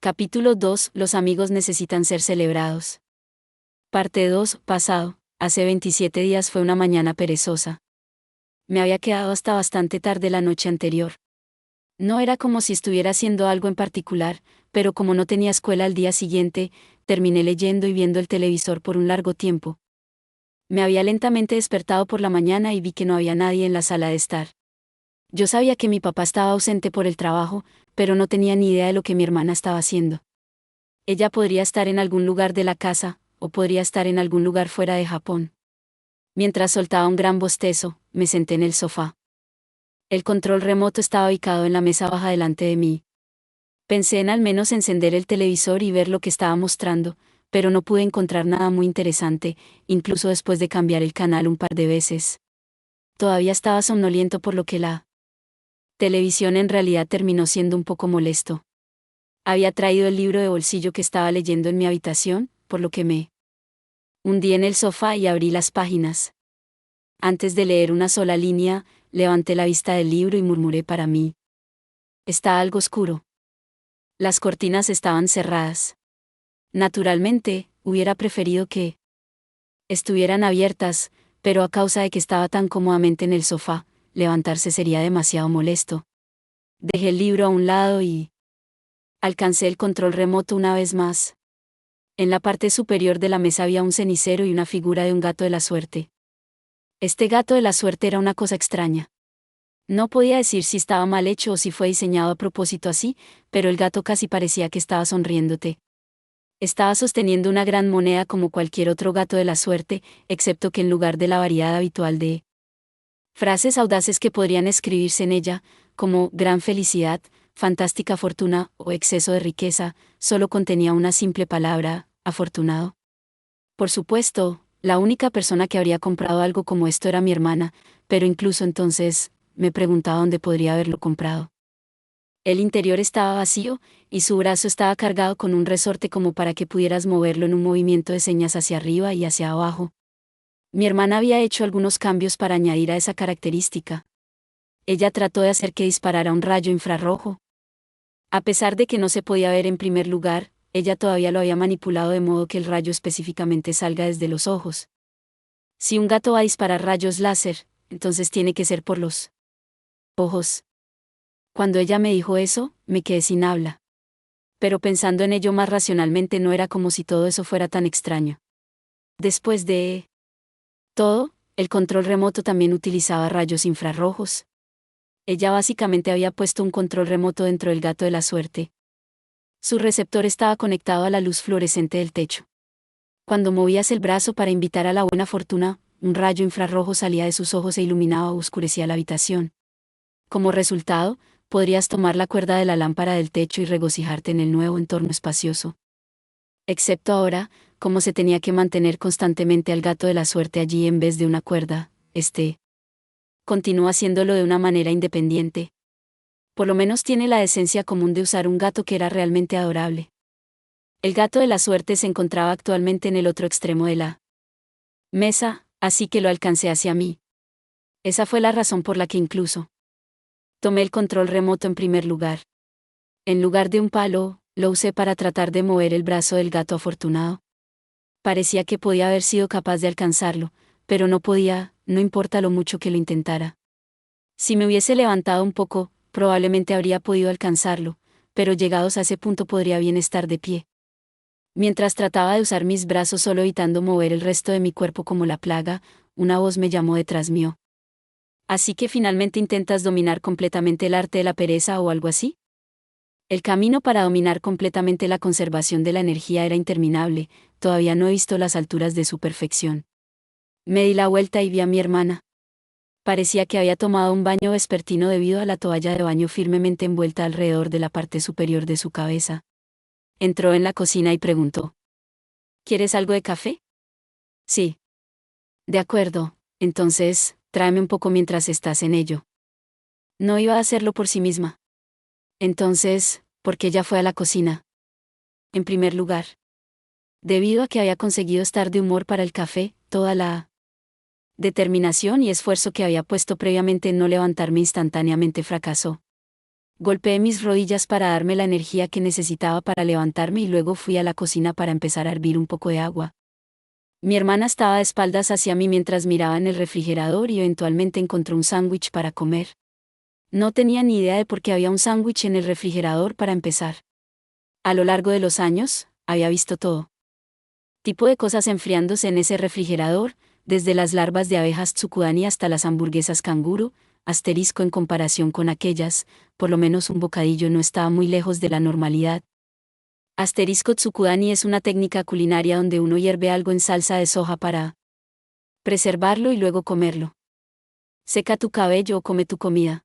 Capítulo 2. Los amigos necesitan ser celebrados. Parte 2. Pasado. Hace 27 días fue una mañana perezosa. Me había quedado hasta bastante tarde la noche anterior. No era como si estuviera haciendo algo en particular, pero como no tenía escuela al día siguiente, terminé leyendo y viendo el televisor por un largo tiempo. Me había lentamente despertado por la mañana y vi que no había nadie en la sala de estar. Yo sabía que mi papá estaba ausente por el trabajo, pero no tenía ni idea de lo que mi hermana estaba haciendo. Ella podría estar en algún lugar de la casa, o podría estar en algún lugar fuera de Japón. Mientras soltaba un gran bostezo, me senté en el sofá. El control remoto estaba ubicado en la mesa baja delante de mí. Pensé en al menos encender el televisor y ver lo que estaba mostrando, pero no pude encontrar nada muy interesante, incluso después de cambiar el canal un par de veces. Todavía estaba somnoliento por lo que la televisión en realidad terminó siendo un poco molesto. Había traído el libro de bolsillo que estaba leyendo en mi habitación, por lo que me hundí en el sofá y abrí las páginas. Antes de leer una sola línea, levanté la vista del libro y murmuré para mí. Está algo oscuro. Las cortinas estaban cerradas. Naturalmente, hubiera preferido que estuvieran abiertas, pero a causa de que estaba tan cómodamente en el sofá, levantarse sería demasiado molesto. Dejé el libro a un lado y alcancé el control remoto una vez más. En la parte superior de la mesa había un cenicero y una figura de un gato de la suerte. Este gato de la suerte era una cosa extraña. No podía decir si estaba mal hecho o si fue diseñado a propósito así, pero el gato casi parecía que estaba sonriéndote. Estaba sosteniendo una gran moneda como cualquier otro gato de la suerte, excepto que en lugar de la variedad habitual de frases audaces que podrían escribirse en ella, como gran felicidad, fantástica fortuna o exceso de riqueza, solo contenía una simple palabra, afortunado. Por supuesto, la única persona que habría comprado algo como esto era mi hermana, pero incluso entonces, me preguntaba dónde podría haberlo comprado. El interior estaba vacío, y su brazo estaba cargado con un resorte como para que pudieras moverlo en un movimiento de señas hacia arriba y hacia abajo. Mi hermana había hecho algunos cambios para añadir a esa característica. Ella trató de hacer que disparara un rayo infrarrojo. A pesar de que no se podía ver en primer lugar, ella todavía lo había manipulado de modo que el rayo específicamente salga desde los ojos. Si un gato va a disparar rayos láser, entonces tiene que ser por los ojos. Cuando ella me dijo eso, me quedé sin habla. Pero pensando en ello más racionalmente no era como si todo eso fuera tan extraño. Después de todo, el control remoto también utilizaba rayos infrarrojos. Ella básicamente había puesto un control remoto dentro del gato de la suerte. Su receptor estaba conectado a la luz fluorescente del techo. Cuando movías el brazo para invitar a la buena fortuna, un rayo infrarrojo salía de sus ojos e iluminaba o oscurecía la habitación. Como resultado, podrías tomar la cuerda de la lámpara del techo y regocijarte en el nuevo entorno espacioso. Excepto ahora, como se tenía que mantener constantemente al gato de la suerte allí en vez de una cuerda, continúa haciéndolo de una manera independiente. Por lo menos tiene la decencia común de usar un gato que era realmente adorable. El gato de la suerte se encontraba actualmente en el otro extremo de la mesa, así que lo alcancé hacia mí. Esa fue la razón por la que incluso tomé el control remoto en primer lugar. En lugar de un palo, lo usé para tratar de mover el brazo del gato afortunado. Parecía que podía haber sido capaz de alcanzarlo, pero no podía, no importa lo mucho que lo intentara. Si me hubiese levantado un poco, probablemente habría podido alcanzarlo, pero llegados a ese punto podría bien estar de pie. Mientras trataba de usar mis brazos solo evitando mover el resto de mi cuerpo como la plaga, una voz me llamó detrás mío. ¿Así que finalmente intentas dominar completamente el arte de la pereza o algo así? El camino para dominar completamente la conservación de la energía era interminable, todavía no he visto las alturas de su perfección. Me di la vuelta y vi a mi hermana. Parecía que había tomado un baño vespertino debido a la toalla de baño firmemente envuelta alrededor de la parte superior de su cabeza. Entró en la cocina y preguntó: ¿Quieres algo de café? Sí. De acuerdo, entonces, tráeme un poco mientras estás en ello. No iba a hacerlo por sí misma. Entonces, ¿por qué ella fue a la cocina? En primer lugar, debido a que había conseguido estar de humor para el café, toda la determinación y esfuerzo que había puesto previamente en no levantarme instantáneamente fracasó. Golpeé mis rodillas para darme la energía que necesitaba para levantarme y luego fui a la cocina para empezar a hervir un poco de agua. Mi hermana estaba de espaldas hacia mí mientras miraba en el refrigerador y eventualmente encontró un sándwich para comer. No tenía ni idea de por qué había un sándwich en el refrigerador para empezar. A lo largo de los años, había visto todo tipo de cosas enfriándose en ese refrigerador, desde las larvas de abejas tsukudani hasta las hamburguesas canguro, asterisco en comparación con aquellas, por lo menos un bocadillo no estaba muy lejos de la normalidad. Asterisco tsukudani es una técnica culinaria donde uno hierve algo en salsa de soja para preservarlo y luego comerlo. Seca tu cabello o come tu comida.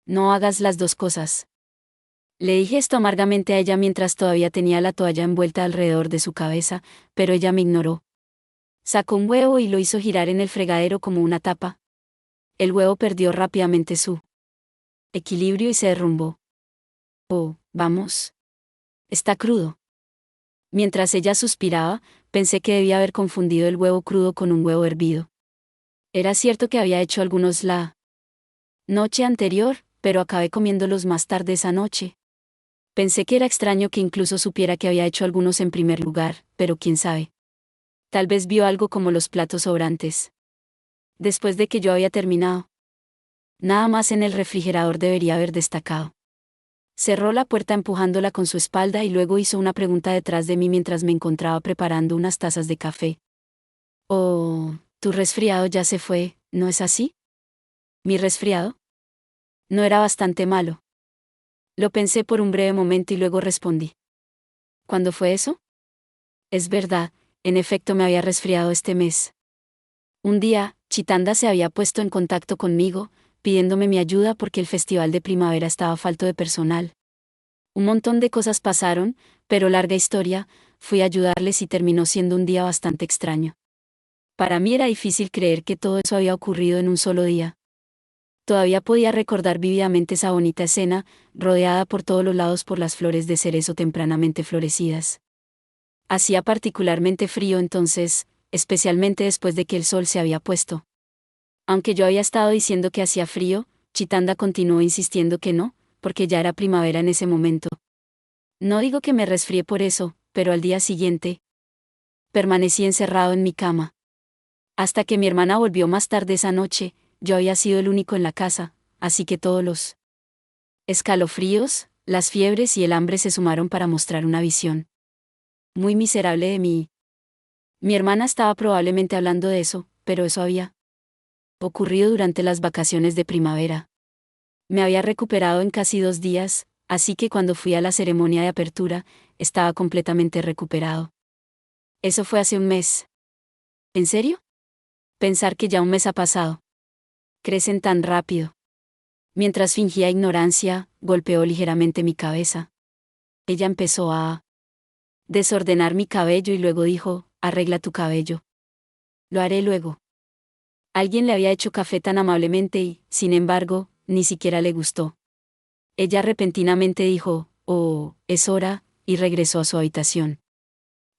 No hagas las dos cosas. Le dije esto amargamente a ella mientras todavía tenía la toalla envuelta alrededor de su cabeza, pero ella me ignoró. Sacó un huevo y lo hizo girar en el fregadero como una tapa. El huevo perdió rápidamente su equilibrio y se derrumbó. Oh, vamos. Está crudo. Mientras ella suspiraba, pensé que debía haber confundido el huevo crudo con un huevo hervido. Era cierto que había hecho algunos la noche anterior, pero acabé comiéndolos más tarde esa noche. Pensé que era extraño que incluso supiera que había hecho algunos en primer lugar, pero quién sabe. Tal vez vio algo como los platos sobrantes. Después de que yo había terminado. Nada más en el refrigerador debería haber destacado. Cerró la puerta empujándola con su espalda y luego hizo una pregunta detrás de mí mientras me encontraba preparando unas tazas de café. Oh, tu resfriado ya se fue, ¿no es así? ¿Mi resfriado? No era bastante malo. Lo pensé por un breve momento y luego respondí. ¿Cuándo fue eso? Es verdad, en efecto me había resfriado este mes. Un día, Chitanda se había puesto en contacto conmigo, pidiéndome mi ayuda porque el festival de primavera estaba falto de personal. Un montón de cosas pasaron, pero larga historia, fui a ayudarles y terminó siendo un día bastante extraño. Para mí era difícil creer que todo eso había ocurrido en un solo día. Todavía podía recordar vívidamente esa bonita escena, rodeada por todos los lados por las flores de cerezo tempranamente florecidas. Hacía particularmente frío entonces, especialmente después de que el sol se había puesto. Aunque yo había estado diciendo que hacía frío, Chitanda continuó insistiendo que no, porque ya era primavera en ese momento. No digo que me resfrié por eso, pero al día siguiente permanecí encerrado en mi cama. Hasta que mi hermana volvió más tarde esa noche, yo había sido el único en la casa, así que todos los escalofríos, las fiebres y el hambre se sumaron para mostrar una visión muy miserable de mí. Mi hermana estaba probablemente hablando de eso, pero eso había ocurrido durante las vacaciones de primavera. Me había recuperado en casi 2 días, así que cuando fui a la ceremonia de apertura, estaba completamente recuperado. Eso fue hace un mes. ¿En serio? Pensar que ya un mes ha pasado. Crecen tan rápido. Mientras fingía ignorancia, golpeó ligeramente mi cabeza. Ella empezó a desordenar mi cabello y luego dijo, arregla tu cabello. Lo haré luego. Alguien le había hecho café tan amablemente y, sin embargo, ni siquiera le gustó. Ella repentinamente dijo, oh, es hora, y regresó a su habitación.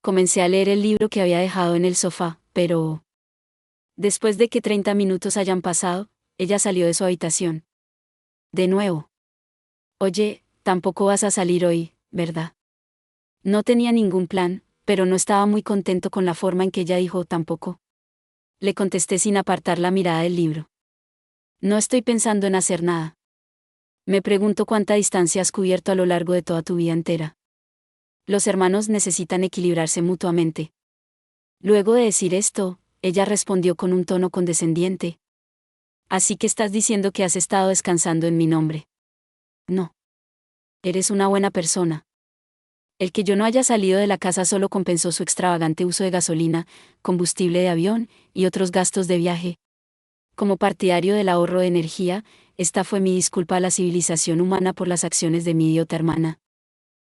Comencé a leer el libro que había dejado en el sofá, pero después de que 30 minutos hayan pasado, ella salió de su habitación. De nuevo. Oye, tampoco vas a salir hoy, ¿verdad? No tenía ningún plan, pero no estaba muy contento con la forma en que ella dijo tampoco. Le contesté sin apartar la mirada del libro. No estoy pensando en hacer nada. Me pregunto cuánta distancia has cubierto a lo largo de toda tu vida entera. Los hermanos necesitan equilibrarse mutuamente. Luego de decir esto, ella respondió con un tono condescendiente. Así que estás diciendo que has estado descansando en mi nombre. No. Eres una buena persona. El que yo no haya salido de la casa solo compensó su extravagante uso de gasolina, combustible de avión y otros gastos de viaje. Como partidario del ahorro de energía, esta fue mi disculpa a la civilización humana por las acciones de mi idiota hermana.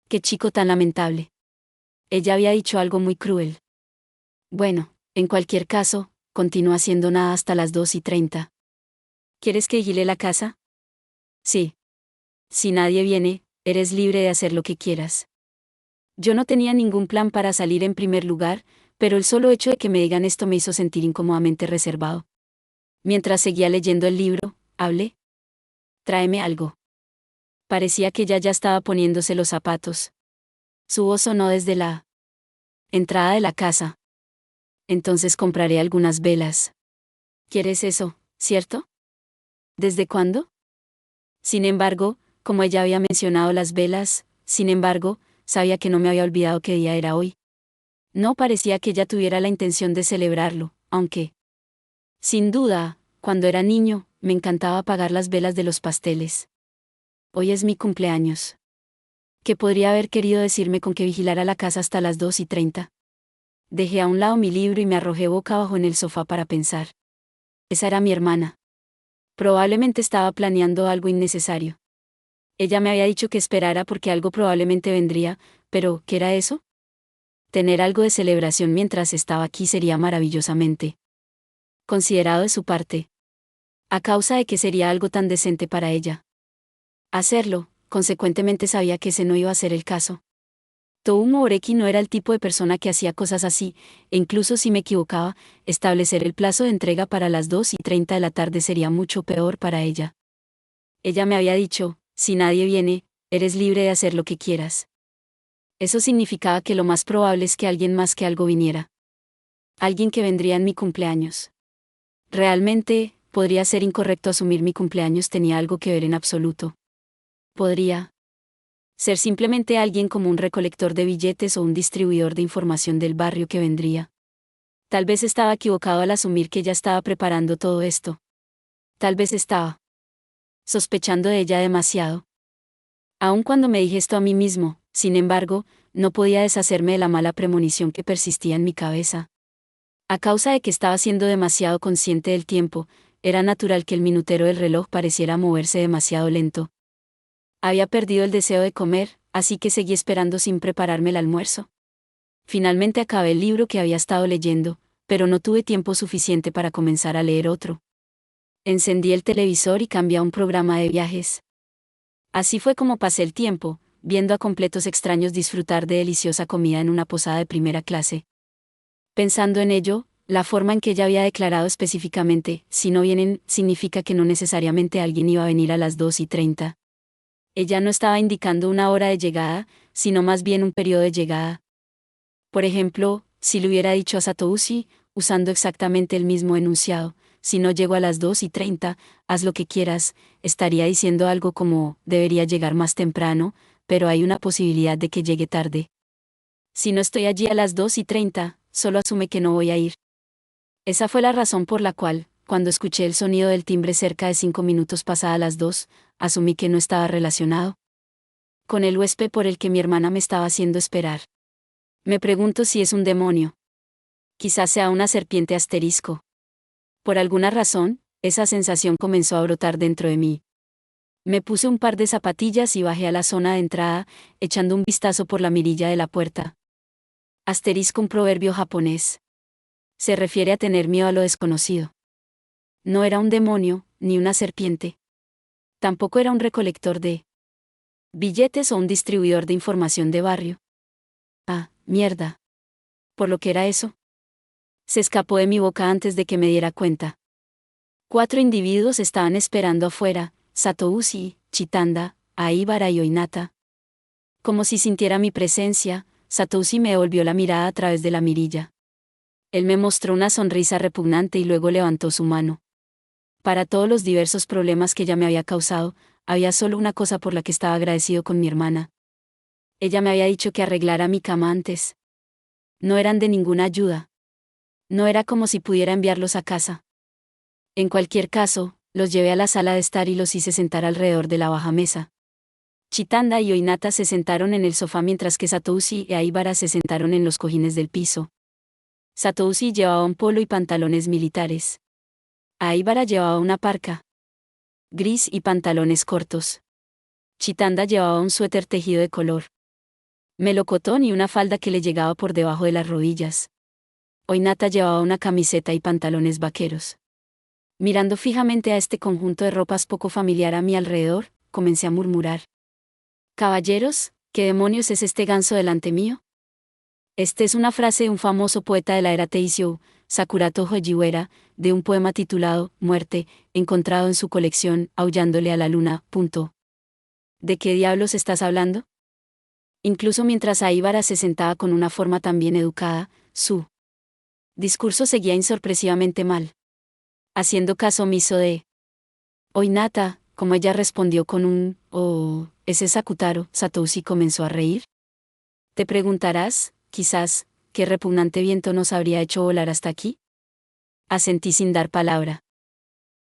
Qué chico tan lamentable. Ella había dicho algo muy cruel. Bueno, en cualquier caso, continúa haciendo nada hasta las 2:30. ¿Quieres que vigile la casa? Sí. Si nadie viene, eres libre de hacer lo que quieras. Yo no tenía ningún plan para salir en primer lugar, pero el solo hecho de que me digan esto me hizo sentir incómodamente reservado. Mientras seguía leyendo el libro, hablé. Tráeme algo. Parecía que ella ya estaba poniéndose los zapatos. Su voz sonó desde la entrada de la casa. Entonces compraré algunas velas. ¿Quieres eso, cierto? ¿Desde cuándo? Sin embargo, como ella había mencionado las velas, sabía que no me había olvidado qué día era hoy. No parecía que ella tuviera la intención de celebrarlo, aunque, sin duda, cuando era niño, me encantaba apagar las velas de los pasteles. Hoy es mi cumpleaños. ¿Qué podría haber querido decirme con que vigilara la casa hasta las 2:30? Dejé a un lado mi libro y me arrojé boca abajo en el sofá para pensar. Esa era mi hermana. Probablemente estaba planeando algo innecesario. Ella me había dicho que esperara porque algo probablemente vendría, pero ¿qué era eso? Tener algo de celebración mientras estaba aquí sería maravillosamente considerado de su parte. A causa de que sería algo tan decente para ella hacerlo, consecuentemente sabía que ese no iba a ser el caso. Toumo Oreki no era el tipo de persona que hacía cosas así, e incluso si me equivocaba, establecer el plazo de entrega para las 2:30 de la tarde sería mucho peor para ella. Ella me había dicho, si nadie viene, eres libre de hacer lo que quieras. Eso significaba que lo más probable es que alguien más que algo viniera. Alguien que vendría en mi cumpleaños. Realmente, podría ser incorrecto asumir mi cumpleaños tenía algo que ver en absoluto. Podría ser simplemente alguien como un recolector de billetes o un distribuidor de información del barrio que vendría. Tal vez estaba equivocado al asumir que ella estaba preparando todo esto. Tal vez estaba sospechando de ella demasiado. Aun cuando me dije esto a mí mismo, sin embargo, no podía deshacerme de la mala premonición que persistía en mi cabeza. A causa de que estaba siendo demasiado consciente del tiempo, era natural que el minutero del reloj pareciera moverse demasiado lento. Había perdido el deseo de comer, así que seguí esperando sin prepararme el almuerzo. Finalmente acabé el libro que había estado leyendo, pero no tuve tiempo suficiente para comenzar a leer otro. Encendí el televisor y cambié a un programa de viajes. Así fue como pasé el tiempo, viendo a completos extraños disfrutar de deliciosa comida en una posada de primera clase. Pensando en ello, la forma en que ella había declarado específicamente, si no vienen, significa que no necesariamente alguien iba a venir a las 2:30. Ella no estaba indicando una hora de llegada, sino más bien un periodo de llegada. Por ejemplo, si le hubiera dicho a Satousi, usando exactamente el mismo enunciado, si no llego a las 2:30, haz lo que quieras, estaría diciendo algo como, debería llegar más temprano, pero hay una posibilidad de que llegue tarde. Si no estoy allí a las 2:30, solo asume que no voy a ir. Esa fue la razón por la cual, cuando escuché el sonido del timbre cerca de 5 minutos pasada las 2, asumí que no estaba relacionado con el huésped por el que mi hermana me estaba haciendo esperar. Me pregunto si es un demonio. Quizás sea una serpiente asterisco. Por alguna razón, esa sensación comenzó a brotar dentro de mí. Me puse un par de zapatillas y bajé a la zona de entrada, echando un vistazo por la mirilla de la puerta. Asterisco, un proverbio japonés. Se refiere a tener miedo a lo desconocido. No era un demonio, ni una serpiente. Tampoco era un recolector de billetes o un distribuidor de información de barrio. Ah, mierda. ¿Por lo que era eso? Se escapó de mi boca antes de que me diera cuenta. 4 individuos estaban esperando afuera, Satousi, Chitanda, Aibara y Oinata. Como si sintiera mi presencia, Satousi me devolvió la mirada a través de la mirilla. Él me mostró una sonrisa repugnante y luego levantó su mano. Para todos los diversos problemas que ella me había causado, había solo una cosa por la que estaba agradecido con mi hermana. Ella me había dicho que arreglara mi cama antes. No eran de ninguna ayuda. No era como si pudiera enviarlos a casa. En cualquier caso, los llevé a la sala de estar y los hice sentar alrededor de la baja mesa. Chitanda y Oinata se sentaron en el sofá mientras que Satousi y Aibara se sentaron en los cojines del piso. Satousi llevaba un polo y pantalones militares. Aibara llevaba una parca gris y pantalones cortos. Chitanda llevaba un suéter tejido de color melocotón y una falda que le llegaba por debajo de las rodillas. Oinata llevaba una camiseta y pantalones vaqueros. Mirando fijamente a este conjunto de ropas poco familiar a mi alrededor, comencé a murmurar. Caballeros, ¿qué demonios es este ganso delante mío? Esta es una frase de un famoso poeta de la era Teisho, Sakurato Hojiwara, de un poema titulado Muerte, encontrado en su colección Aullándole a la luna. ¿De qué diablos estás hablando? Incluso mientras Aibara se sentaba con una forma tan bien educada, su discurso seguía insorpresivamente mal. Haciendo caso omiso de Oinata, como ella respondió con un «Oh, ¿ese Sakutaro?» Satoshi comenzó a reír. Te preguntarás, quizás, ¿qué repugnante viento nos habría hecho volar hasta aquí? Asentí sin dar palabra.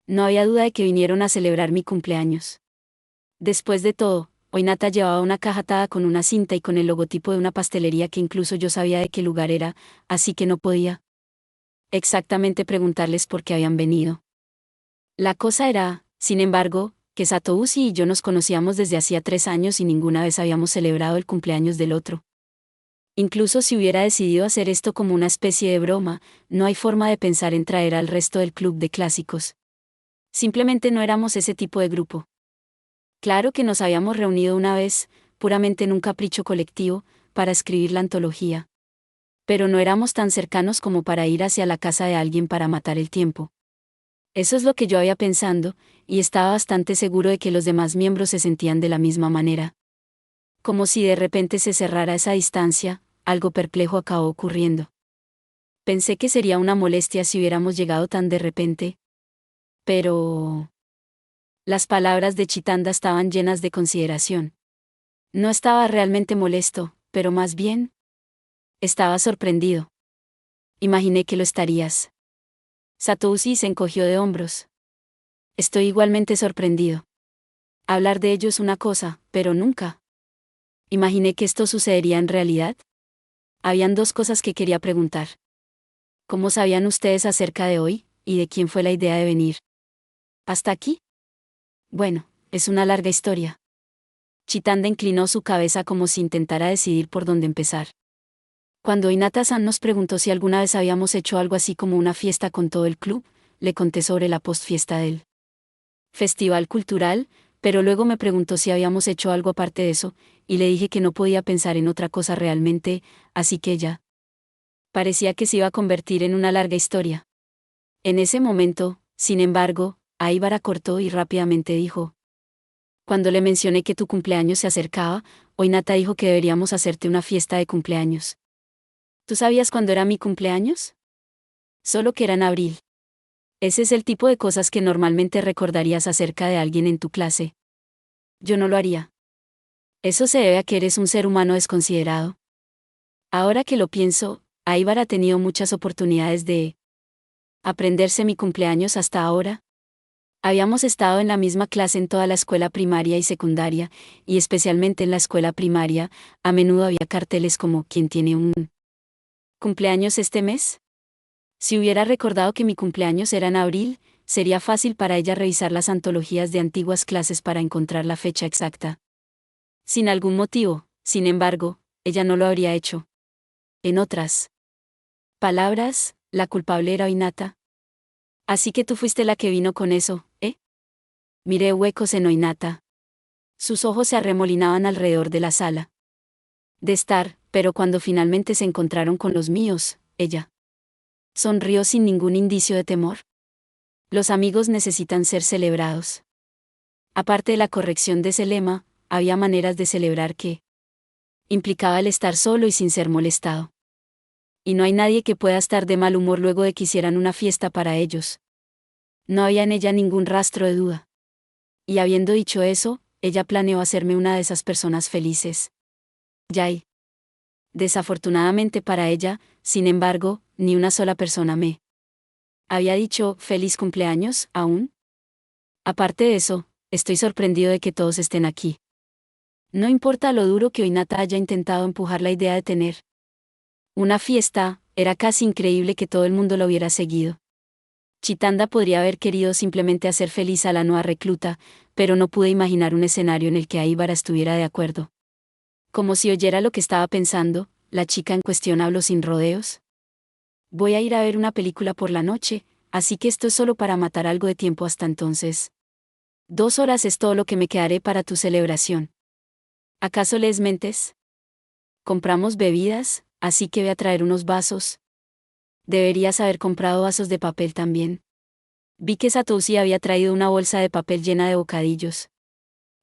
No había duda de que vinieron a celebrar mi cumpleaños. Después de todo, Oinata llevaba una caja atada con una cinta y con el logotipo de una pastelería que incluso yo sabía de qué lugar era, así que no podía exactamente preguntarles por qué habían venido. La cosa era, sin embargo, que Satoshi y yo nos conocíamos desde hacía 3 años y ninguna vez habíamos celebrado el cumpleaños del otro. Incluso si hubiera decidido hacer esto como una especie de broma, no hay forma de pensar en traer al resto del club de clásicos. Simplemente no éramos ese tipo de grupo. Claro que nos habíamos reunido una vez, puramente en un capricho colectivo, para escribir la antología. Pero no éramos tan cercanos como para ir hacia la casa de alguien para matar el tiempo. Eso es lo que yo había pensando, y estaba bastante seguro de que los demás miembros se sentían de la misma manera. Como si de repente se cerrara esa distancia, algo perplejo acabó ocurriendo. Pensé que sería una molestia si hubiéramos llegado tan de repente. Pero las palabras de Chitanda estaban llenas de consideración. No estaba realmente molesto, pero más bien estaba sorprendido. Imaginé que lo estarías. Satoshi se encogió de hombros. Estoy igualmente sorprendido. Hablar de ello es una cosa, pero nunca imaginé que esto sucedería en realidad. Habían dos cosas que quería preguntar. ¿Cómo sabían ustedes acerca de hoy, y de quién fue la idea de venir hasta aquí? Bueno, es una larga historia. Chitanda inclinó su cabeza como si intentara decidir por dónde empezar. Cuando Hinata-san nos preguntó si alguna vez habíamos hecho algo así como una fiesta con todo el club, le conté sobre la postfiesta del festival cultural, pero luego me preguntó si habíamos hecho algo aparte de eso, y le dije que no podía pensar en otra cosa realmente, así que ella parecía que se iba a convertir en una larga historia. En ese momento, sin embargo, Aibara cortó y rápidamente dijo: Cuando le mencioné que tu cumpleaños se acercaba, Oinata dijo que deberíamos hacerte una fiesta de cumpleaños. ¿Tú sabías cuándo era mi cumpleaños? Solo que era en abril. Ese es el tipo de cosas que normalmente recordarías acerca de alguien en tu clase. Yo no lo haría. Eso se debe a que eres un ser humano desconsiderado. Ahora que lo pienso, Aibar ha tenido muchas oportunidades de aprenderse mi cumpleaños hasta ahora. Habíamos estado en la misma clase en toda la escuela primaria y secundaria, y especialmente en la escuela primaria, a menudo había carteles como ¿quién tiene un cumpleaños este mes? Si hubiera recordado que mi cumpleaños era en abril, sería fácil para ella revisar las antologías de antiguas clases para encontrar la fecha exacta. Sin algún motivo, sin embargo, ella no lo habría hecho. En otras palabras, la culpable era Oinata. Así que tú fuiste la que vino con eso, ¿eh? Miré huecos en Oinata. Sus ojos se arremolinaban alrededor de la sala de estar, pero cuando finalmente se encontraron con los míos, ella sonrió sin ningún indicio de temor. Los amigos necesitan ser celebrados. Aparte de la corrección de ese lema, había maneras de celebrar que implicaba el estar solo y sin ser molestado. Y no hay nadie que pueda estar de mal humor luego de que hicieran una fiesta para ellos. No había en ella ningún rastro de duda. Y habiendo dicho eso, ella planeó hacerme una de esas personas felices. Yay. Desafortunadamente para ella, sin embargo, ni una sola persona me había dicho feliz cumpleaños, aún. Aparte de eso, estoy sorprendido de que todos estén aquí. No importa lo duro que Oinata haya intentado empujar la idea de tener una fiesta, era casi increíble que todo el mundo lo hubiera seguido. Chitanda podría haber querido simplemente hacer feliz a la nueva recluta, pero no pude imaginar un escenario en el que Aibara estuviera de acuerdo. Como si oyera lo que estaba pensando, la chica en cuestión habló sin rodeos. Voy a ir a ver una película por la noche, así que esto es solo para matar algo de tiempo hasta entonces. 2 horas es todo lo que me quedaré para tu celebración. ¿Acaso les mentes? Compramos bebidas, así que voy a traer unos vasos. Deberías haber comprado vasos de papel también. Vi que Satoshi había traído una bolsa de papel llena de bocadillos.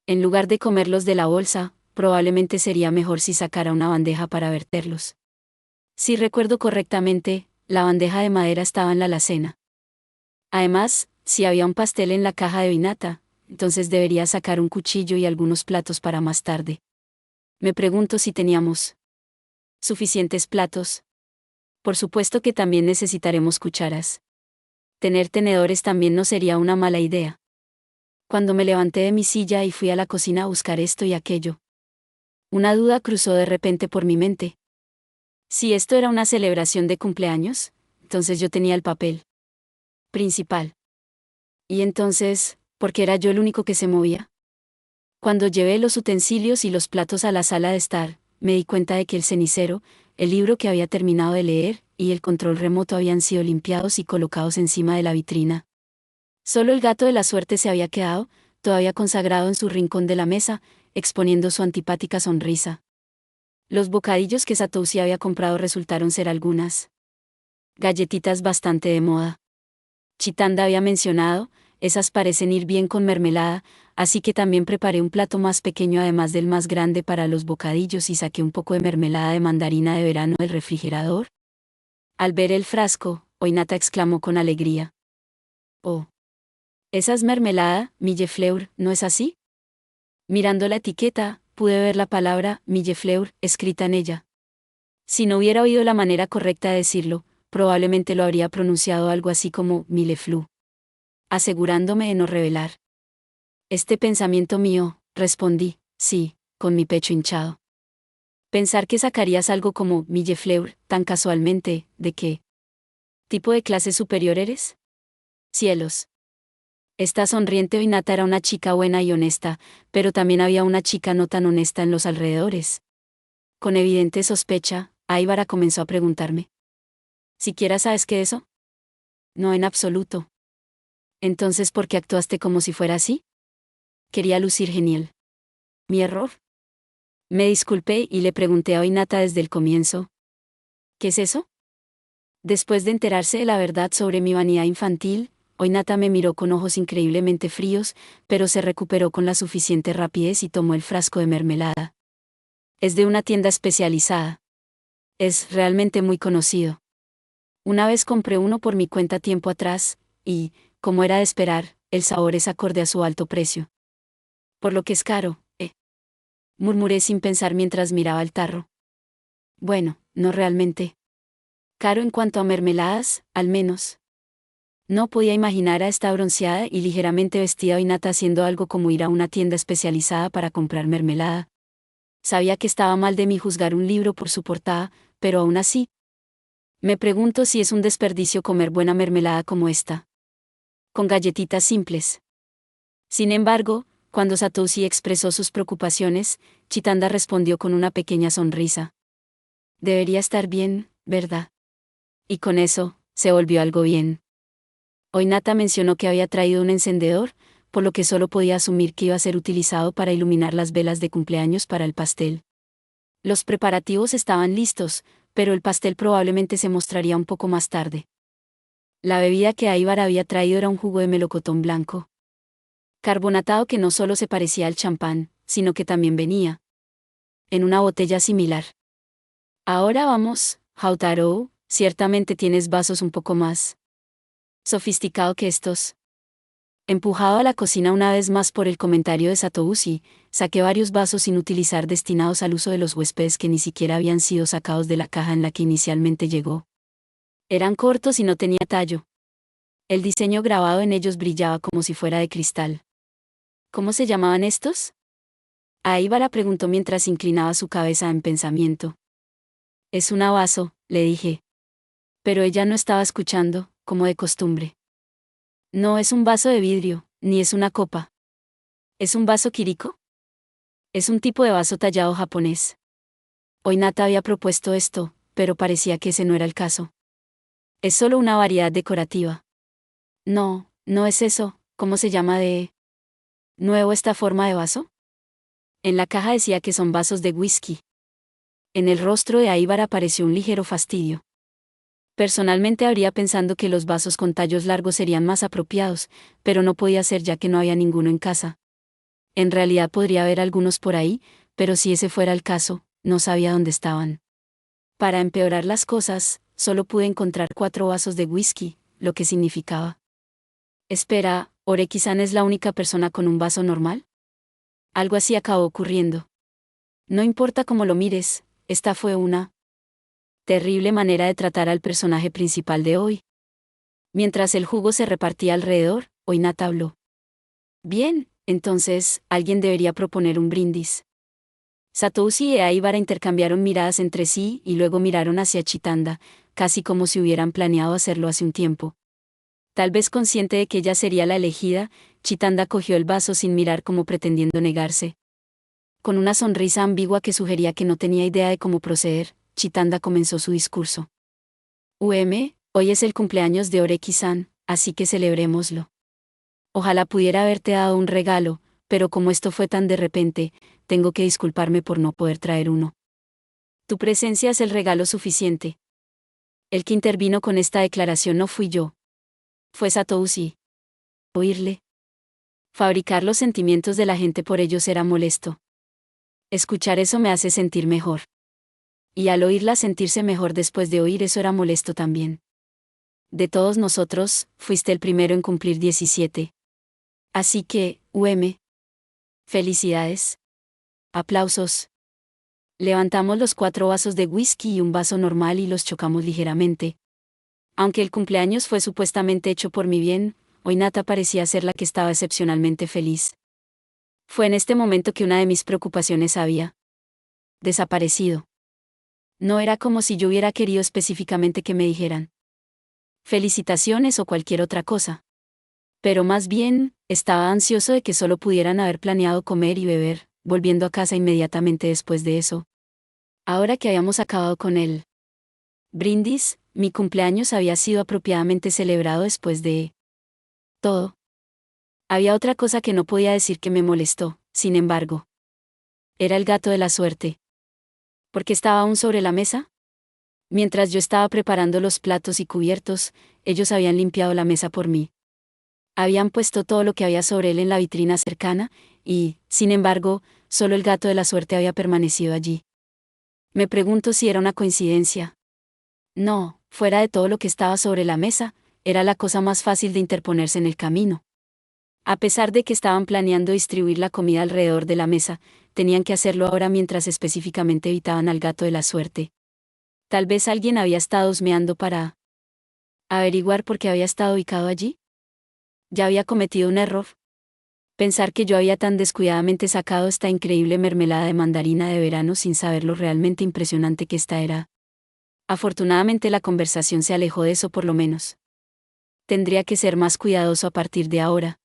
En lugar de comerlos de la bolsa, probablemente sería mejor si sacara una bandeja para verterlos. Si recuerdo correctamente, la bandeja de madera estaba en la alacena. Además, si había un pastel en la caja de vinata, entonces debería sacar un cuchillo y algunos platos para más tarde. Me pregunto si teníamos suficientes platos. Por supuesto que también necesitaremos cucharas. Tener tenedores también no sería una mala idea. Cuando me levanté de mi silla y fui a la cocina a buscar esto y aquello, una duda cruzó de repente por mi mente. Si esto era una celebración de cumpleaños, entonces yo tenía el papel principal. Y entonces, ¿por qué era yo el único que se movía? Cuando llevé los utensilios y los platos a la sala de estar, me di cuenta de que el cenicero, el libro que había terminado de leer, y el control remoto habían sido limpiados y colocados encima de la vitrina. Solo el gato de la suerte se había quedado, todavía consagrado en su rincón de la mesa, exponiendo su antipática sonrisa. Los bocadillos que Satoshi había comprado resultaron ser algunas galletitas bastante de moda. Chitanda había mencionado, esas parecen ir bien con mermelada, así que también preparé un plato más pequeño además del más grande para los bocadillos y saqué un poco de mermelada de mandarina de verano del refrigerador. Al ver el frasco, Oinata exclamó con alegría: «Oh, esa es mermelada, millefleur, ¿no es así?». Mirando la etiqueta, pude ver la palabra millefleur escrita en ella. Si no hubiera oído la manera correcta de decirlo, probablemente lo habría pronunciado algo así como milleflou, asegurándome de no revelar este pensamiento mío. Respondí, sí, con mi pecho hinchado. Pensar que sacarías algo como millefleur, tan casualmente, ¿de qué tipo de clase superior eres? Cielos. Esta sonriente Oinata era una chica buena y honesta, pero también había una chica no tan honesta en los alrededores. Con evidente sospecha, Aibara comenzó a preguntarme: ¿siquiera sabes qué es eso? No, en absoluto. Entonces, ¿por qué actuaste como si fuera así? Quería lucir genial. ¿Mi error? Me disculpé y le pregunté a Oinata desde el comienzo: ¿qué es eso? Después de enterarse de la verdad sobre mi vanidad infantil, Oinata me miró con ojos increíblemente fríos, pero se recuperó con la suficiente rapidez y tomó el frasco de mermelada. Es de una tienda especializada. Es realmente muy conocido. Una vez compré uno por mi cuenta tiempo atrás, y, como era de esperar, el sabor es acorde a su alto precio. Por lo que es caro, murmuré sin pensar mientras miraba el tarro. Bueno, no realmente. Caro en cuanto a mermeladas, al menos. No podía imaginar a esta bronceada y ligeramente vestida Oinata haciendo algo como ir a una tienda especializada para comprar mermelada. Sabía que estaba mal de mí juzgar un libro por su portada, pero aún así, me pregunto si es un desperdicio comer buena mermelada como esta, con galletitas simples. Sin embargo, cuando Satoshi expresó sus preocupaciones, Chitanda respondió con una pequeña sonrisa: debería estar bien, ¿verdad? Y con eso, se volvió algo bien. Oinata mencionó que había traído un encendedor, por lo que solo podía asumir que iba a ser utilizado para iluminar las velas de cumpleaños para el pastel. Los preparativos estaban listos, pero el pastel probablemente se mostraría un poco más tarde. La bebida que Aibar había traído era un jugo de melocotón blanco carbonatado que no solo se parecía al champán, sino que también venía en una botella similar. Ahora vamos, Hautaro, ciertamente tienes vasos un poco más sofisticado que estos. Empujado a la cocina una vez más por el comentario de Satoshi, saqué varios vasos sin utilizar destinados al uso de los huéspedes que ni siquiera habían sido sacados de la caja en la que inicialmente llegó. Eran cortos y no tenía tallo. El diseño grabado en ellos brillaba como si fuera de cristal. ¿Cómo se llamaban estos? Aibara preguntó mientras inclinaba su cabeza en pensamiento. Es un vaso, le dije. Pero ella no estaba escuchando, como de costumbre. No es un vaso de vidrio, ni es una copa. ¿Es un vaso kiriko? Es un tipo de vaso tallado japonés. Oinata había propuesto esto, pero parecía que ese no era el caso. Es solo una variedad decorativa. No, no es eso. ¿Cómo se llama de nuevo esta forma de vaso? En la caja decía que son vasos de whisky. En el rostro de Aibar apareció un ligero fastidio. Personalmente habría pensado que los vasos con tallos largos serían más apropiados, pero no podía ser ya que no había ninguno en casa. En realidad podría haber algunos por ahí, pero si ese fuera el caso, no sabía dónde estaban. Para empeorar las cosas, solo pude encontrar 4 vasos de whisky, lo que significaba. Espera, ¿Oreki-san es la única persona con un vaso normal? Algo así acabó ocurriendo. No importa cómo lo mires, esta fue una terrible manera de tratar al personaje principal de hoy. Mientras el jugo se repartía alrededor, Oinata habló. Bien, entonces, alguien debería proponer un brindis. Satoshi y Aibara intercambiaron miradas entre sí y luego miraron hacia Chitanda, casi como si hubieran planeado hacerlo hace un tiempo. Tal vez consciente de que ella sería la elegida, Chitanda cogió el vaso sin mirar como pretendiendo negarse. Con una sonrisa ambigua que sugería que no tenía idea de cómo proceder, Chitanda comenzó su discurso. Hoy es el cumpleaños de Oreki-san, así que celebrémoslo. Ojalá pudiera haberte dado un regalo, pero como esto fue tan de repente, tengo que disculparme por no poder traer uno. Tu presencia es el regalo suficiente. El que intervino con esta declaración no fui yo. Fue Satoshi. Oírle. Fabricar los sentimientos de la gente por ellos era molesto. Escuchar eso me hace sentir mejor. Y al oírla sentirse mejor después de oír eso era molesto también. De todos nosotros, fuiste el primero en cumplir 17. Así que, felicidades. Aplausos. Levantamos los 4 vasos de whisky y un vaso normal y los chocamos ligeramente. Aunque el cumpleaños fue supuestamente hecho por mi bien, Oinata parecía ser la que estaba excepcionalmente feliz. Fue en este momento que una de mis preocupaciones había desaparecido. No era como si yo hubiera querido específicamente que me dijeran felicitaciones o cualquier otra cosa. Pero más bien, estaba ansioso de que solo pudieran haber planeado comer y beber, volviendo a casa inmediatamente después de eso. Ahora que habíamos acabado con él brindis, mi cumpleaños había sido apropiadamente celebrado después de todo. Había otra cosa que no podía decir que me molestó, sin embargo. Era el gato de la suerte. ¿Por qué estaba aún sobre la mesa? Mientras yo estaba preparando los platos y cubiertos, ellos habían limpiado la mesa por mí. Habían puesto todo lo que había sobre él en la vitrina cercana, y, sin embargo, solo el gato de la suerte había permanecido allí. Me pregunto si era una coincidencia. No, fuera de todo lo que estaba sobre la mesa, era la cosa más fácil de interponerse en el camino. A pesar de que estaban planeando distribuir la comida alrededor de la mesa, tenían que hacerlo ahora mientras específicamente evitaban al gato de la suerte. Tal vez alguien había estado husmeando para averiguar por qué había estado ubicado allí. ¿Ya había cometido un error? Pensar que yo había tan descuidadamente sacado esta increíble mermelada de mandarina de verano sin saber lo realmente impresionante que esta era. Afortunadamente la conversación se alejó de eso por lo menos. Tendría que ser más cuidadoso a partir de ahora.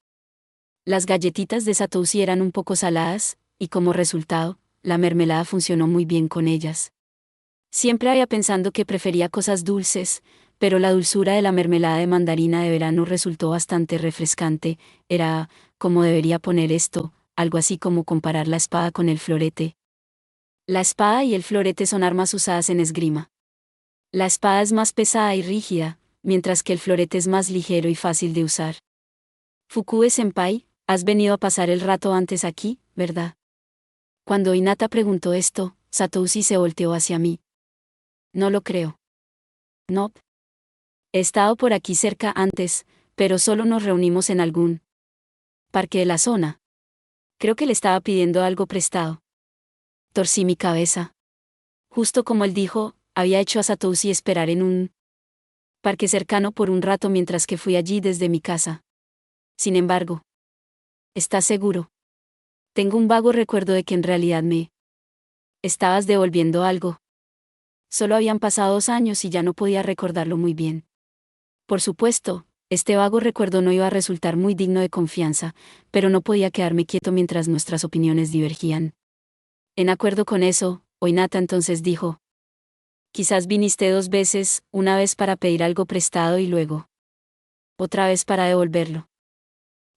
Las galletitas de Satoshi eran un poco saladas, y como resultado, la mermelada funcionó muy bien con ellas. Siempre había pensado que prefería cosas dulces, pero la dulzura de la mermelada de mandarina de verano resultó bastante refrescante. Era, como debería poner esto, algo así como comparar la espada con el florete. La espada y el florete son armas usadas en esgrima. La espada es más pesada y rígida, mientras que el florete es más ligero y fácil de usar. Fukue-senpai, has venido a pasar el rato antes aquí, ¿verdad? Cuando Hinata preguntó esto, Satoshi se volteó hacia mí. No lo creo. No. He estado por aquí cerca antes, pero solo nos reunimos en algún parque de la zona. Creo que le estaba pidiendo algo prestado. Torcí mi cabeza. Justo como él dijo, había hecho a Satoshi esperar en un parque cercano por un rato mientras que fui allí desde mi casa. Sin embargo, ¿estás seguro? Tengo un vago recuerdo de que en realidad me estabas devolviendo algo. Solo habían pasado 2 años y ya no podía recordarlo muy bien. Por supuesto, este vago recuerdo no iba a resultar muy digno de confianza, pero no podía quedarme quieto mientras nuestras opiniones divergían. En acuerdo con eso, Oinata entonces dijo: quizás viniste 2 veces, una vez para pedir algo prestado y luego otra vez para devolverlo.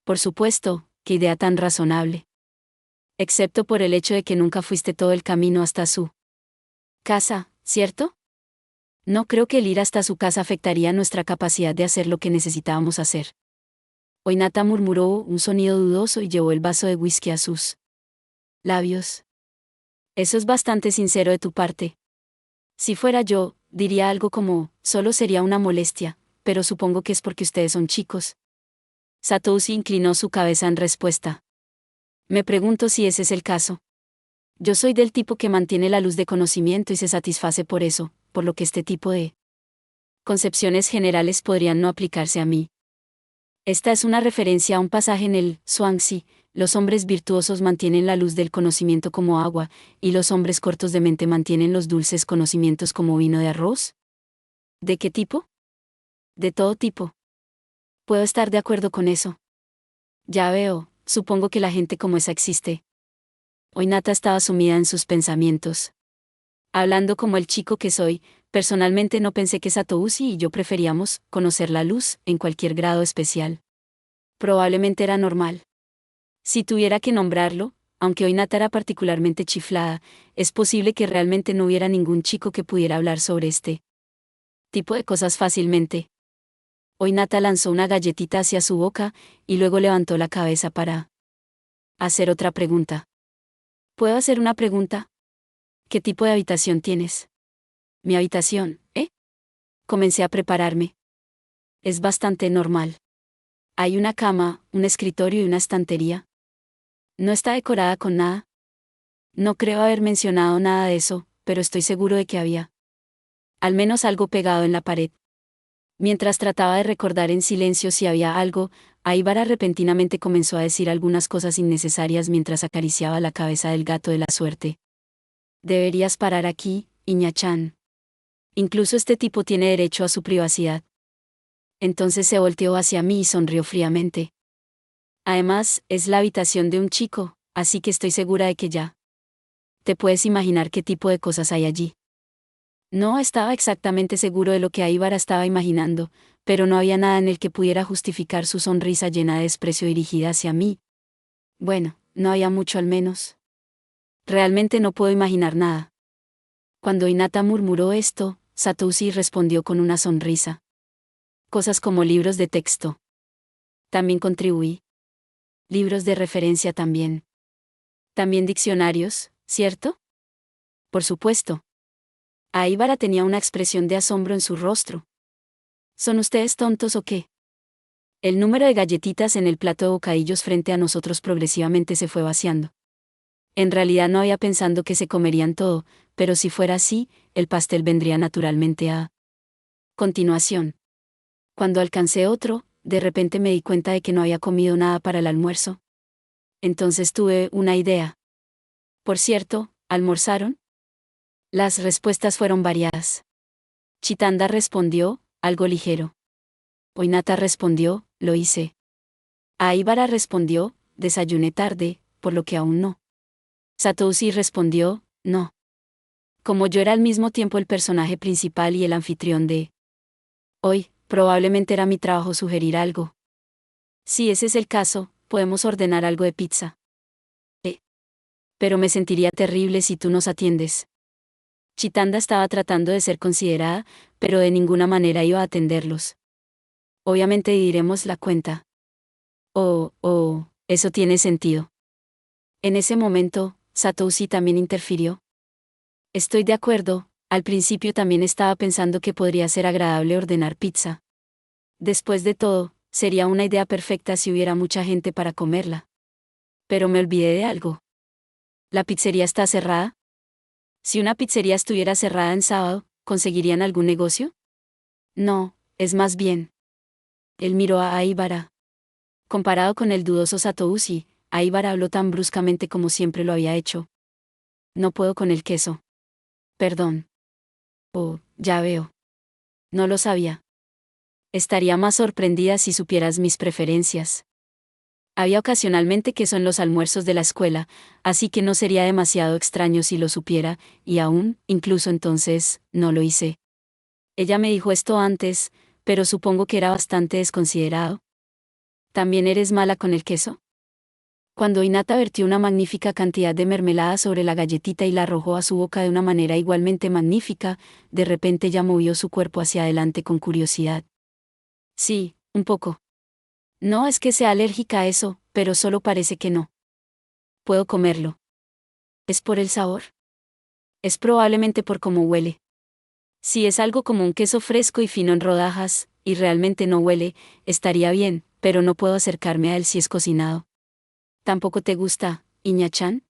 Por supuesto, qué idea tan razonable. Excepto por el hecho de que nunca fuiste todo el camino hasta su casa, ¿cierto? No creo que el ir hasta su casa afectaría nuestra capacidad de hacer lo que necesitábamos hacer. Oinata murmuró un sonido dudoso y llevó el vaso de whisky a sus labios. Eso es bastante sincero de tu parte. Si fuera yo, diría algo como, solo sería una molestia, pero supongo que es porque ustedes son chicos. Satoshi inclinó su cabeza en respuesta. Me pregunto si ese es el caso. Yo soy del tipo que mantiene la luz de conocimiento y se satisface por eso, por lo que este tipo de concepciones generales podrían no aplicarse a mí. Esta es una referencia a un pasaje en el Zhuangzi: los hombres virtuosos mantienen la luz del conocimiento como agua, y los hombres cortos de mente mantienen los dulces conocimientos como vino de arroz. ¿De qué tipo? De todo tipo. Puedo estar de acuerdo con eso. Ya veo, supongo que la gente como esa existe. Oinata estaba sumida en sus pensamientos. Hablando como el chico que soy, personalmente no pensé que Satoshi y yo preferíamos conocer la luz en cualquier grado especial. Probablemente era normal. Si tuviera que nombrarlo, aunque Oinata era particularmente chiflada, es posible que realmente no hubiera ningún chico que pudiera hablar sobre este tipo de cosas fácilmente. Oinata lanzó una galletita hacia su boca, y luego levantó la cabeza para hacer otra pregunta. ¿Puedo hacer una pregunta? ¿Qué tipo de habitación tienes? Mi habitación, ¿eh? Comencé a prepararme. Es bastante normal. Hay una cama, un escritorio y una estantería. No está decorada con nada. No creo haber mencionado nada de eso, pero estoy seguro de que había al menos algo pegado en la pared. Mientras trataba de recordar en silencio si había algo, Aibara repentinamente comenzó a decir algunas cosas innecesarias mientras acariciaba la cabeza del gato de la suerte. Deberías parar aquí, Iña-chan. Incluso este tipo tiene derecho a su privacidad. Entonces se volteó hacia mí y sonrió fríamente. Además, es la habitación de un chico, así que estoy segura de que ya te puedes imaginar qué tipo de cosas hay allí. No estaba exactamente seguro de lo que Aibara estaba imaginando, pero no había nada en el que pudiera justificar su sonrisa llena de desprecio dirigida hacia mí. Bueno, no había mucho al menos. Realmente no puedo imaginar nada. Cuando Hinata murmuró esto, Satoshi respondió con una sonrisa. Cosas como libros de texto. También contribuí. Libros de referencia también. También diccionarios, ¿cierto? Por supuesto. Aibara tenía una expresión de asombro en su rostro. ¿Son ustedes tontos o qué? El número de galletitas en el plato de bocadillos frente a nosotros progresivamente se fue vaciando. En realidad no había pensado que se comerían todo, pero si fuera así, el pastel vendría naturalmente a continuación. Cuando alcancé otro, de repente me di cuenta de que no había comido nada para el almuerzo. Entonces tuve una idea. Por cierto, ¿almorzaron? Las respuestas fueron variadas. Chitanda respondió, algo ligero. Oinata respondió, lo hice. Aibara respondió, desayuné tarde, por lo que aún no. Satoshi respondió, no. Como yo era al mismo tiempo el personaje principal y el anfitrión de hoy, probablemente era mi trabajo sugerir algo. Si ese es el caso, podemos ordenar algo de pizza. Pero me sentiría terrible si tú nos atiendes. Chitanda estaba tratando de ser considerada, pero de ninguna manera iba a atenderlos. Obviamente dividiremos la cuenta. Eso tiene sentido. En ese momento, Satoshi también interfirió. Estoy de acuerdo, al principio también estaba pensando que podría ser agradable ordenar pizza. Después de todo, sería una idea perfecta si hubiera mucha gente para comerla. Pero me olvidé de algo. ¿La pizzería está cerrada? Si una pizzería estuviera cerrada en sábado, ¿conseguirían algún negocio? No, es más bien. Él miró a Aibara. Comparado con el dudoso Satoshi, Aibara habló tan bruscamente como siempre lo había hecho. No puedo con el queso. Perdón. Oh, ya veo. No lo sabía. Estaría más sorprendida si supieras mis preferencias. Había ocasionalmente queso en los almuerzos de la escuela, así que no sería demasiado extraño si lo supiera, y aún, incluso entonces, no lo hice. Ella me dijo esto antes, pero supongo que era bastante desconsiderado. ¿También eres mala con el queso? Cuando Hinata vertió una magnífica cantidad de mermelada sobre la galletita y la arrojó a su boca de una manera igualmente magnífica, de repente ella movió su cuerpo hacia adelante con curiosidad. Sí, un poco. No es que sea alérgica a eso, pero solo parece que no puedo comerlo. ¿Es por el sabor? Es probablemente por cómo huele. Si es algo como un queso fresco y fino en rodajas, y realmente no huele, estaría bien, pero no puedo acercarme a él si es cocinado. ¿Tampoco te gusta, Iña-chan?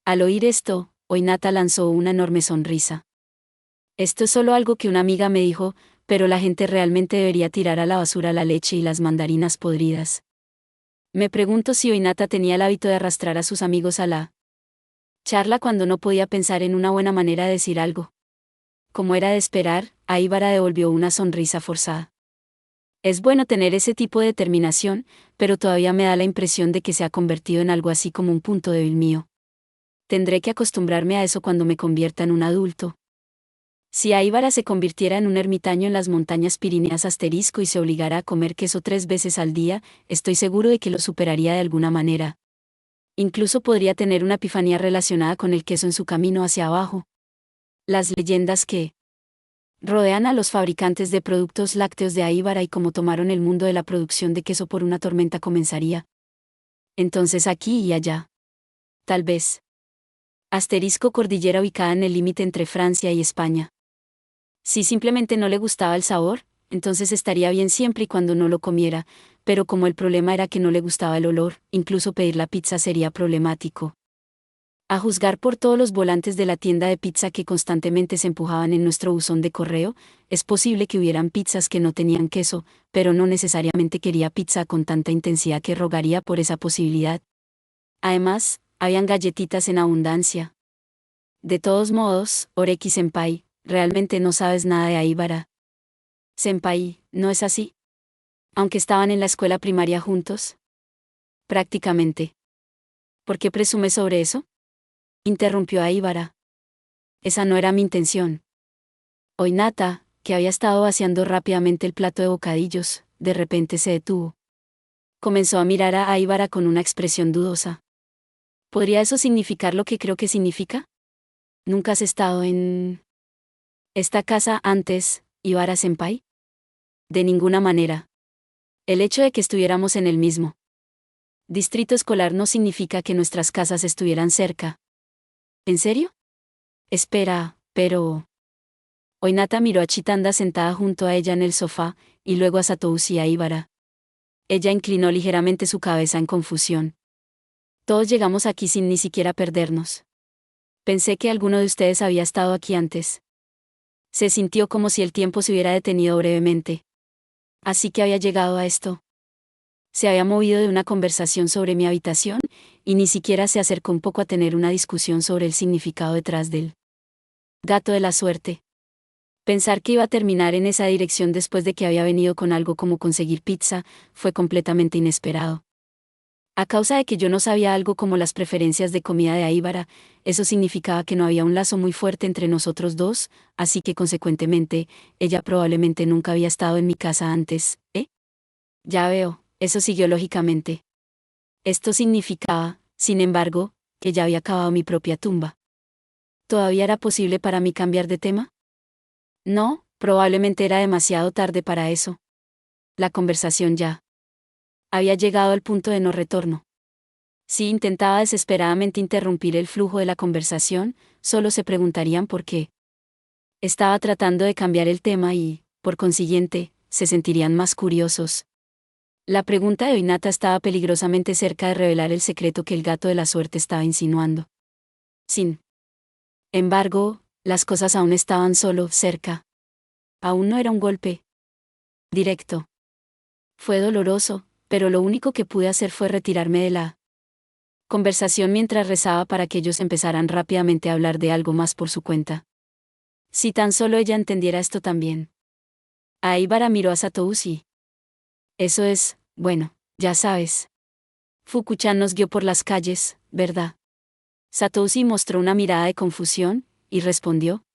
Al oír esto, Oinata lanzó una enorme sonrisa. Esto es solo algo que una amiga me dijo, pero la gente realmente debería tirar a la basura la leche y las mandarinas podridas. Me pregunto si Oinata tenía el hábito de arrastrar a sus amigos a la charla cuando no podía pensar en una buena manera de decir algo. Como era de esperar, Aibara devolvió una sonrisa forzada. Es bueno tener ese tipo de determinación, pero todavía me da la impresión de que se ha convertido en algo así como un punto débil mío. Tendré que acostumbrarme a eso cuando me convierta en un adulto. Si Aibara se convirtiera en un ermitaño en las montañas Pirineas asterisco y se obligara a comer queso 3 veces al día, estoy seguro de que lo superaría de alguna manera. Incluso podría tener una epifanía relacionada con el queso en su camino hacia abajo. Las leyendas que rodean a los fabricantes de productos lácteos de Aibara y cómo tomaron el mundo de la producción de queso por una tormenta comenzaría. Entonces aquí y allá. Tal vez. Asterisco cordillera ubicada en el límite entre Francia y España. Si simplemente no le gustaba el sabor, entonces estaría bien siempre y cuando no lo comiera, pero como el problema era que no le gustaba el olor, incluso pedir la pizza sería problemático. A juzgar por todos los volantes de la tienda de pizza que constantemente se empujaban en nuestro buzón de correo, es posible que hubieran pizzas que no tenían queso, pero no necesariamente quería pizza con tanta intensidad que rogaría por esa posibilidad. Además, habían galletitas en abundancia. De todos modos, Oreki Senpai, realmente no sabes nada de Aibara. Senpai, ¿no es así? Aunque estaban en la escuela primaria juntos. Prácticamente. ¿Por qué presumes sobre eso? Interrumpió Aibara. Esa no era mi intención. Oinata, que había estado vaciando rápidamente el plato de bocadillos, de repente se detuvo. Comenzó a mirar a Aibara con una expresión dudosa. ¿Podría eso significar lo que creo que significa? ¿Nunca has estado en esta casa antes, Ibara Senpai? De ninguna manera. El hecho de que estuviéramos en el mismo distrito escolar no significa que nuestras casas estuvieran cerca. ¿En serio? Espera, pero... Oinata miró a Chitanda sentada junto a ella en el sofá, y luego a Satousi y a Ibara. Ella inclinó ligeramente su cabeza en confusión. Todos llegamos aquí sin ni siquiera perdernos. Pensé que alguno de ustedes había estado aquí antes. Se sintió como si el tiempo se hubiera detenido brevemente. Así que había llegado a esto. Se había movido de una conversación sobre mi habitación, y ni siquiera se acercó un poco a tener una discusión sobre el significado detrás del gato de la suerte. Pensar que iba a terminar en esa dirección después de que había venido con algo como conseguir pizza, fue completamente inesperado. A causa de que yo no sabía algo como las preferencias de comida de Aibara, eso significaba que no había un lazo muy fuerte entre nosotros dos, así que consecuentemente, ella probablemente nunca había estado en mi casa antes, ¿eh? Ya veo, eso siguió lógicamente. Esto significaba, sin embargo, que ya había cavado mi propia tumba. ¿Todavía era posible para mí cambiar de tema? No, probablemente era demasiado tarde para eso. La conversación ya había llegado al punto de no retorno. Si intentaba desesperadamente interrumpir el flujo de la conversación, solo se preguntarían por qué. Estaba tratando de cambiar el tema y, por consiguiente, se sentirían más curiosos. La pregunta de Oinata estaba peligrosamente cerca de revelar el secreto que el gato de la suerte estaba insinuando. Sin embargo, las cosas aún estaban solo cerca. Aún no era un golpe directo. Fue doloroso, pero lo único que pude hacer fue retirarme de la conversación mientras rezaba para que ellos empezaran rápidamente a hablar de algo más por su cuenta. Si tan solo ella entendiera esto también. Aibara miró a Satousi. Eso es, bueno, ya sabes. Fuku-chan nos guió por las calles, ¿verdad? Satousi mostró una mirada de confusión, y respondió.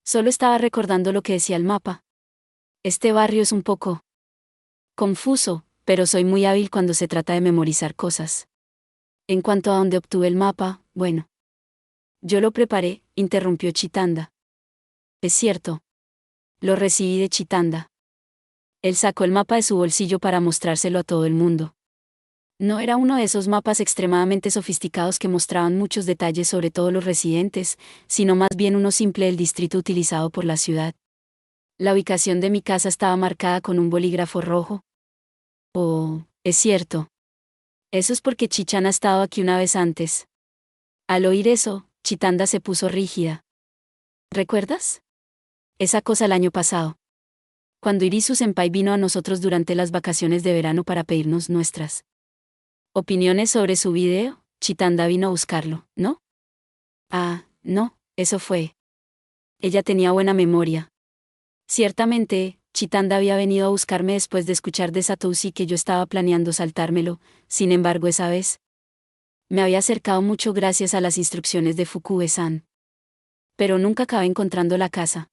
Solo estaba recordando lo que decía el mapa. Este barrio es un poco confuso, pero soy muy hábil cuando se trata de memorizar cosas. En cuanto a dónde obtuve el mapa, bueno. Yo lo preparé, interrumpió Chitanda. Es cierto. Lo recibí de Chitanda. Él sacó el mapa de su bolsillo para mostrárselo a todo el mundo. No era uno de esos mapas extremadamente sofisticados que mostraban muchos detalles sobre todos los residentes, sino más bien uno simple del distrito utilizado por la ciudad. La ubicación de mi casa estaba marcada con un bolígrafo rojo. Oh, es cierto. Eso es porque Chichan ha estado aquí una vez antes. Al oír eso, Chitanda se puso rígida. ¿Recuerdas? Esa cosa el año pasado. Cuando Irisu-senpai vino a nosotros durante las vacaciones de verano para pedirnos nuestras opiniones sobre su video, Chitanda vino a buscarlo, ¿no? Ah, no, eso fue. Ella tenía buena memoria. Ciertamente, Chitanda había venido a buscarme después de escuchar de Satousi que yo estaba planeando saltármelo, sin embargo esa vez me había acercado mucho gracias a las instrucciones de Fukue-san. Pero nunca acabé encontrando la casa.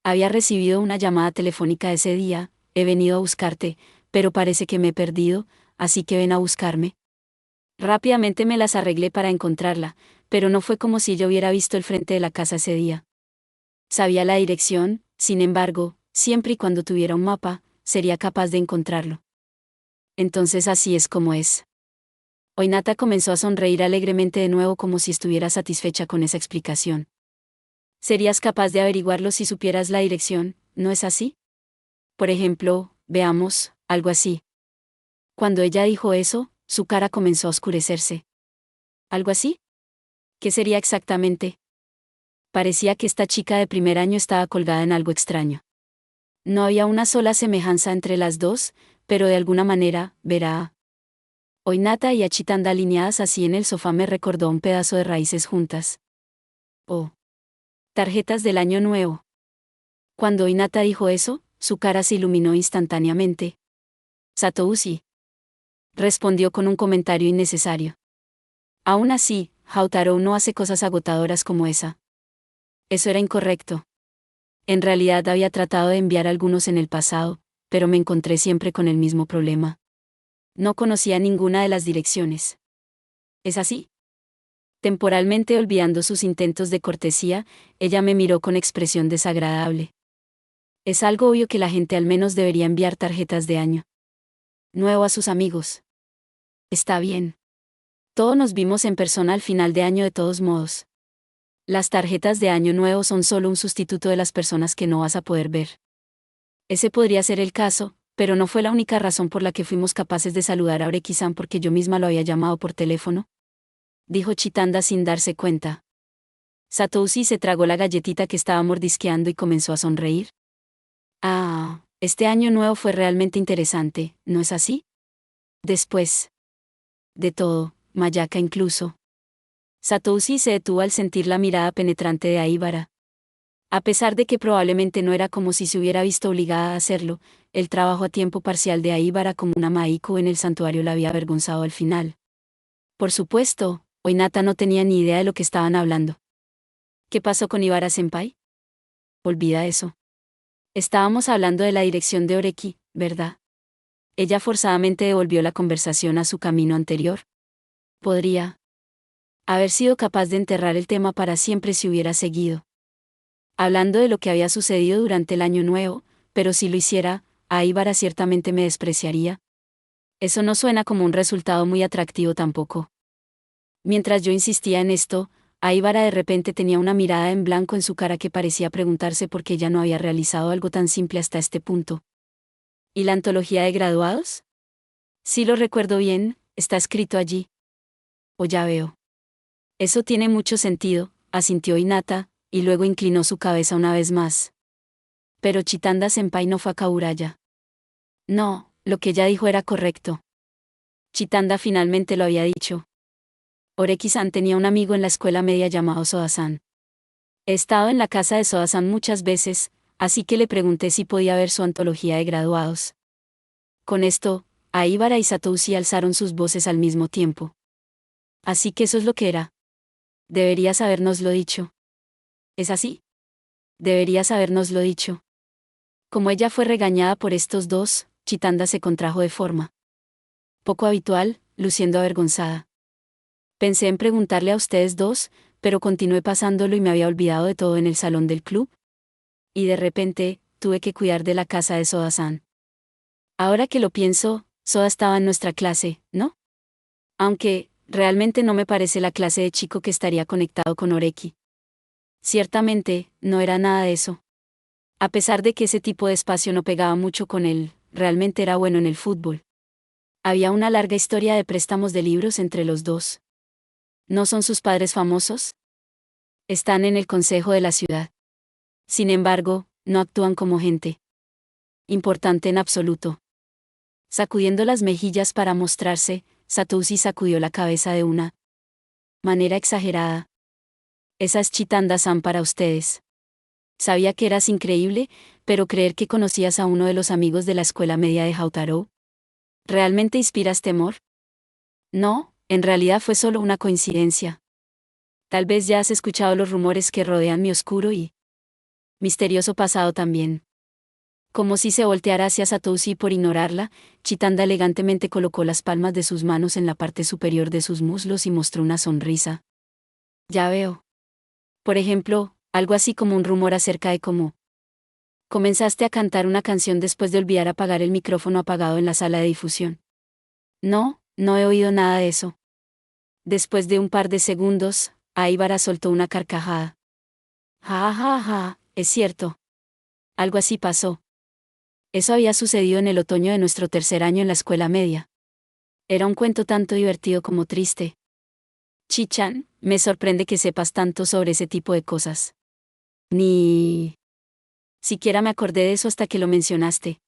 Había recibido una llamada telefónica ese día, he venido a buscarte, pero parece que me he perdido, así que ven a buscarme. Rápidamente me las arreglé para encontrarla, pero no fue como si yo hubiera visto el frente de la casa ese día. Sabía la dirección, sin embargo, siempre y cuando tuviera un mapa, sería capaz de encontrarlo. Entonces así es como es. Oinata comenzó a sonreír alegremente de nuevo como si estuviera satisfecha con esa explicación. Serías capaz de averiguarlo si supieras la dirección, ¿no es así? Por ejemplo, veamos, algo así. Cuando ella dijo eso, su cara comenzó a oscurecerse. ¿Algo así? ¿Qué sería exactamente? Parecía que esta chica de primer año estaba colgada en algo extraño. No había una sola semejanza entre las dos, pero de alguna manera, verá. Oinata y Achitanda alineadas así en el sofá me recordó un pedazo de raíces juntas. Oh. Tarjetas del año nuevo. Cuando Oinata dijo eso, su cara se iluminó instantáneamente. Satousi. Respondió con un comentario innecesario. Aún así, Hautaro no hace cosas agotadoras como esa. Eso era incorrecto. En realidad había tratado de enviar algunos en el pasado, pero me encontré siempre con el mismo problema. No conocía ninguna de las direcciones. ¿Es así? Temporalmente olvidando sus intentos de cortesía, ella me miró con expresión desagradable. Es algo obvio que la gente al menos debería enviar tarjetas de año nuevo a sus amigos. Está bien. Todos nos vimos en persona al final de año de todos modos. Las tarjetas de año nuevo son solo un sustituto de las personas que no vas a poder ver. Ese podría ser el caso, pero no fue la única razón por la que fuimos capaces de saludar a Oreki-san porque yo misma lo había llamado por teléfono. Dijo Chitanda sin darse cuenta. Satousi se tragó la galletita que estaba mordisqueando y comenzó a sonreír. Ah, este año nuevo fue realmente interesante, ¿no es así? Después de todo, Mayaka incluso. Satousi se detuvo al sentir la mirada penetrante de Aibara. A pesar de que probablemente no era como si se hubiera visto obligada a hacerlo, el trabajo a tiempo parcial de Aibara como una maiko en el santuario la había avergonzado al final. Por supuesto, Oinata no tenía ni idea de lo que estaban hablando. ¿Qué pasó con Ibara-senpai? Olvida eso. Estábamos hablando de la dirección de Oreki, ¿verdad? Ella forzadamente devolvió la conversación a su camino anterior. Podría haber sido capaz de enterrar el tema para siempre si hubiera seguido hablando de lo que había sucedido durante el año nuevo, pero si lo hiciera, Aibara ciertamente me despreciaría. Eso no suena como un resultado muy atractivo tampoco. Mientras yo insistía en esto, Aibara de repente tenía una mirada en blanco en su cara que parecía preguntarse por qué ella no había realizado algo tan simple hasta este punto. ¿Y la antología de graduados? Sí lo recuerdo bien, está escrito allí. O ya veo. Eso tiene mucho sentido, asintió Hinata, y luego inclinó su cabeza una vez más. Pero Chitanda-senpai no fue a Kaburaya. No, lo que ella dijo era correcto. Chitanda finalmente lo había dicho. Oreki-san tenía un amigo en la escuela media llamado Soda-san. He estado en la casa de Soda-san muchas veces, así que le pregunté si podía ver su antología de graduados. Con esto, Aibara y Satousi alzaron sus voces al mismo tiempo. Así que eso es lo que era. Deberías habérnoslo dicho. ¿Es así? Deberías habérnoslo dicho. Como ella fue regañada por estos dos, Chitanda se contrajo de forma poco habitual, luciendo avergonzada. Pensé en preguntarle a ustedes dos, pero continué pasándolo y me había olvidado de todo en el salón del club. Y de repente, tuve que cuidar de la casa de Soda-san. Ahora que lo pienso, Soda estaba en nuestra clase, ¿no? Aunque, realmente no me parece la clase de chico que estaría conectado con Oreki. Ciertamente, no era nada de eso. A pesar de que ese tipo de espacio no pegaba mucho con él, realmente era bueno en el fútbol. Había una larga historia de préstamos de libros entre los dos. ¿No son sus padres famosos? Están en el consejo de la ciudad. Sin embargo, no actúan como gente importante en absoluto. Sacudiendo las mejillas para mostrarse, Satoshi sacudió la cabeza de una manera exagerada. Esas chitandas-san para ustedes. Sabía que eras increíble, pero creer que conocías a uno de los amigos de la escuela media de Hautaro. ¿Realmente inspiras temor? No, en realidad fue solo una coincidencia. Tal vez ya has escuchado los rumores que rodean mi oscuro y misterioso pasado también. Como si se volteara hacia Satoshi por ignorarla, Chitanda elegantemente colocó las palmas de sus manos en la parte superior de sus muslos y mostró una sonrisa. Ya veo. Por ejemplo, algo así como un rumor acerca de cómo comenzaste a cantar una canción después de olvidar apagar el micrófono apagado en la sala de difusión. No, no he oído nada de eso. Después de un par de segundos, Aibara soltó una carcajada. Ja, ja, ja, es cierto. Algo así pasó. Eso había sucedido en el otoño de nuestro tercer año en la escuela media. Era un cuento tanto divertido como triste. Chichan, me sorprende que sepas tanto sobre ese tipo de cosas. Ni siquiera me acordé de eso hasta que lo mencionaste.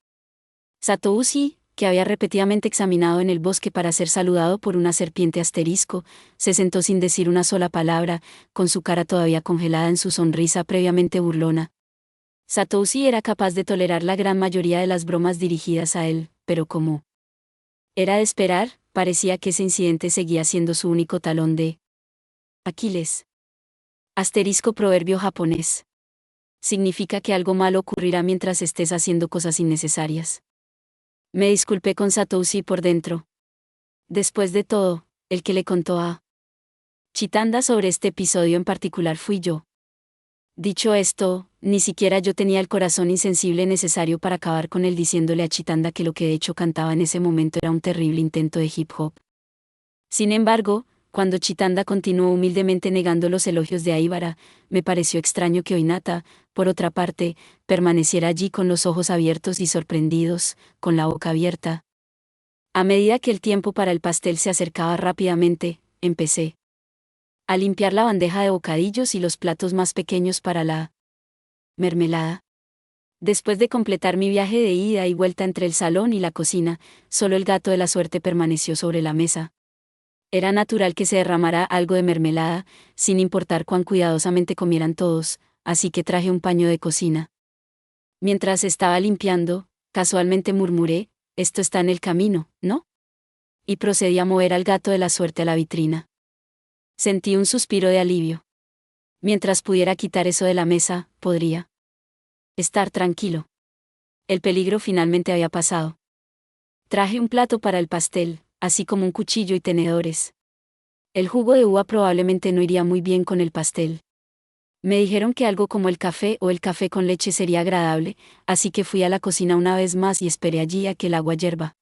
Satoshi, que había repetidamente examinado en el bosque para ser saludado por una serpiente asterisco, se sentó sin decir una sola palabra, con su cara todavía congelada en su sonrisa previamente burlona. Satoshi era capaz de tolerar la gran mayoría de las bromas dirigidas a él, pero como era de esperar, parecía que ese incidente seguía siendo su único talón de Aquiles. Asterisco proverbio japonés. Significa que algo malo ocurrirá mientras estés haciendo cosas innecesarias. Me disculpé con Satoshi por dentro. Después de todo, el que le contó a Chitanda sobre este episodio en particular fui yo. Dicho esto, ni siquiera yo tenía el corazón insensible necesario para acabar con él diciéndole a Chitanda que lo que de hecho cantaba en ese momento era un terrible intento de hip hop. Sin embargo, cuando Chitanda continuó humildemente negando los elogios de Aibara, me pareció extraño que Oinata, por otra parte, permaneciera allí con los ojos abiertos y sorprendidos, con la boca abierta. A medida que el tiempo para el pastel se acercaba rápidamente, empecé a limpiar la bandeja de bocadillos y los platos más pequeños para la mermelada. Después de completar mi viaje de ida y vuelta entre el salón y la cocina, solo el gato de la suerte permaneció sobre la mesa. Era natural que se derramara algo de mermelada, sin importar cuán cuidadosamente comieran todos, así que traje un paño de cocina. Mientras estaba limpiando, casualmente murmuré, esto está en el camino, ¿no? Y procedí a mover al gato de la suerte a la vitrina. Sentí un suspiro de alivio. Mientras pudiera quitar eso de la mesa, podría estar tranquilo. El peligro finalmente había pasado. Traje un plato para el pastel, así como un cuchillo y tenedores. El jugo de uva probablemente no iría muy bien con el pastel. Me dijeron que algo como el café o el café con leche sería agradable, así que fui a la cocina una vez más y esperé allí a que el agua hierva.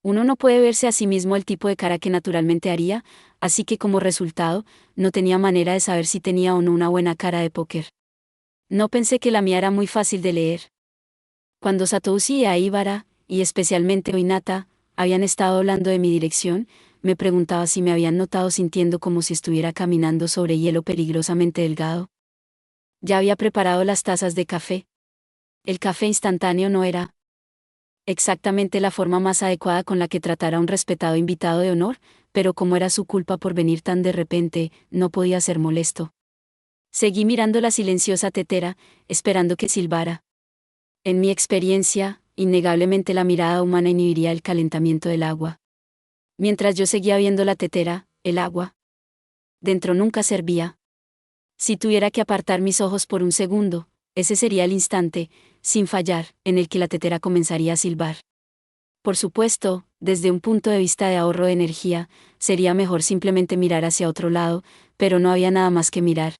Uno no puede verse a sí mismo el tipo de cara que naturalmente haría, así que como resultado, no tenía manera de saber si tenía o no una buena cara de póker. No pensé que la mía era muy fácil de leer. Cuando Satoshi y Aibara, y especialmente Oinata, habían estado hablando de mi dirección, me preguntaba si me habían notado sintiendo como si estuviera caminando sobre hielo peligrosamente delgado. Ya había preparado las tazas de café. El café instantáneo no era exactamente la forma más adecuada con la que tratar a un respetado invitado de honor, pero como era su culpa por venir tan de repente, no podía ser molesto. Seguí mirando la silenciosa tetera, esperando que silbara. En mi experiencia, innegablemente la mirada humana inhibiría el calentamiento del agua. Mientras yo seguía viendo la tetera, el agua dentro nunca servía. Si tuviera que apartar mis ojos por un segundo, ese sería el instante, sin fallar, en el que la tetera comenzaría a silbar. Por supuesto, desde un punto de vista de ahorro de energía, sería mejor simplemente mirar hacia otro lado, pero no había nada más que mirar.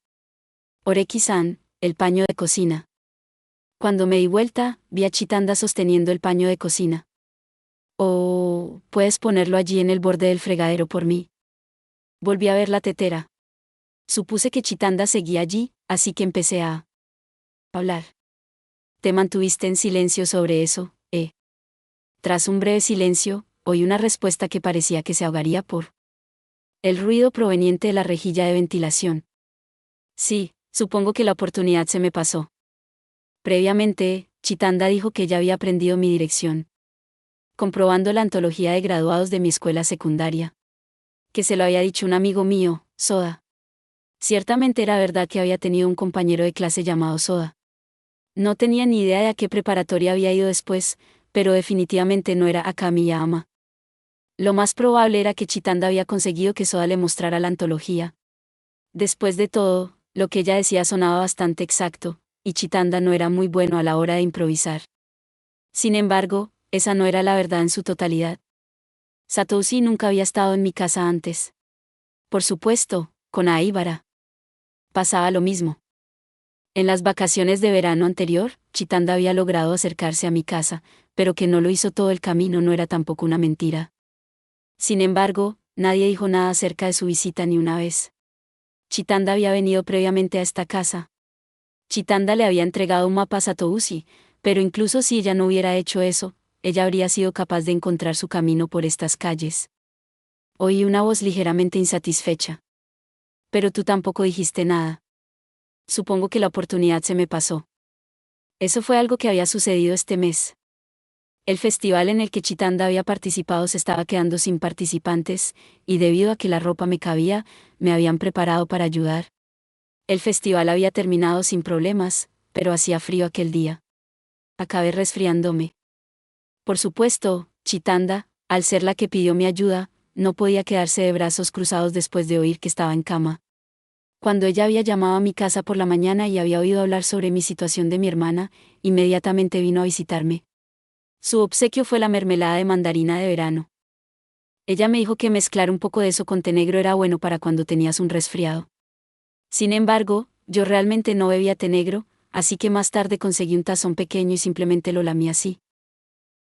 Oreki-san, el paño de cocina. Cuando me di vuelta, vi a Chitanda sosteniendo el paño de cocina. O, ¿puedes ponerlo allí en el borde del fregadero por mí? Volví a ver la tetera. Supuse que Chitanda seguía allí, así que empecé a hablar. Te mantuviste en silencio sobre eso, ¿eh? Tras un breve silencio, oí una respuesta que parecía que se ahogaría por el ruido proveniente de la rejilla de ventilación. Sí, supongo que la oportunidad se me pasó. Previamente, Chitanda dijo que ella había aprendido mi dirección, comprobando la antología de graduados de mi escuela secundaria. Que se lo había dicho un amigo mío, Soda. Ciertamente era verdad que había tenido un compañero de clase llamado Soda. No tenía ni idea de a qué preparatoria había ido después, pero definitivamente no era Akami-Yama. Lo más probable era que Chitanda había conseguido que Soda le mostrara la antología. Después de todo, lo que ella decía sonaba bastante exacto, y Chitanda no era muy bueno a la hora de improvisar. Sin embargo, esa no era la verdad en su totalidad. Satoshi nunca había estado en mi casa antes. Por supuesto, con Aibara. Pasaba lo mismo. En las vacaciones de verano anterior, Chitanda había logrado acercarse a mi casa, pero que no lo hizo todo el camino no era tampoco una mentira. Sin embargo, nadie dijo nada acerca de su visita ni una vez. Chitanda había venido previamente a esta casa. Chitanda le había entregado un mapa a Satoshi, pero incluso si ella no hubiera hecho eso, ella habría sido capaz de encontrar su camino por estas calles. Oí una voz ligeramente insatisfecha. Pero tú tampoco dijiste nada. Supongo que la oportunidad se me pasó. Eso fue algo que había sucedido este mes. El festival en el que Chitanda había participado se estaba quedando sin participantes, y debido a que la ropa me cabía, me habían preparado para ayudar. El festival había terminado sin problemas, pero hacía frío aquel día. Acabé resfriándome. Por supuesto, Chitanda, al ser la que pidió mi ayuda, no podía quedarse de brazos cruzados después de oír que estaba en cama. Cuando ella había llamado a mi casa por la mañana y había oído hablar sobre mi situación de mi hermana, inmediatamente vino a visitarme. Su obsequio fue la mermelada de mandarina de verano. Ella me dijo que mezclar un poco de eso con té negro era bueno para cuando tenías un resfriado. Sin embargo, yo realmente no bebía té negro, así que más tarde conseguí un tazón pequeño y simplemente lo lamí así.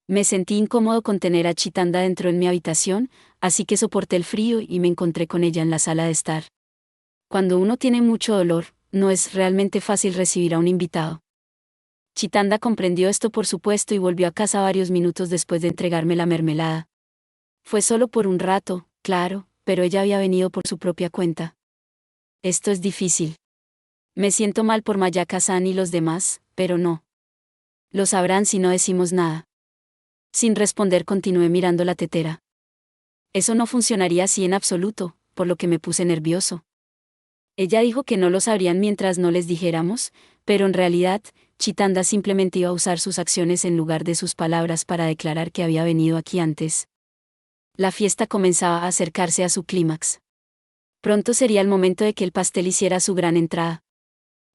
Me sentí incómodo con tener a Chitanda dentro en mi habitación, así que soporté el frío y me encontré con ella en la sala de estar. Cuando uno tiene mucho dolor, no es realmente fácil recibir a un invitado. Chitanda comprendió esto por supuesto y volvió a casa varios minutos después de entregarme la mermelada. Fue solo por un rato, claro, pero ella había venido por su propia cuenta. Esto es difícil. Me siento mal por Mayaka-san y los demás, pero no. Lo sabrán si no decimos nada. Sin responder continué mirando la tetera. Eso no funcionaría así en absoluto, por lo que me puse nervioso. Ella dijo que no lo sabrían mientras no les dijéramos, pero en realidad, Chitanda simplemente iba a usar sus acciones en lugar de sus palabras para declarar que había venido aquí antes. La fiesta comenzaba a acercarse a su clímax. Pronto sería el momento de que el pastel hiciera su gran entrada.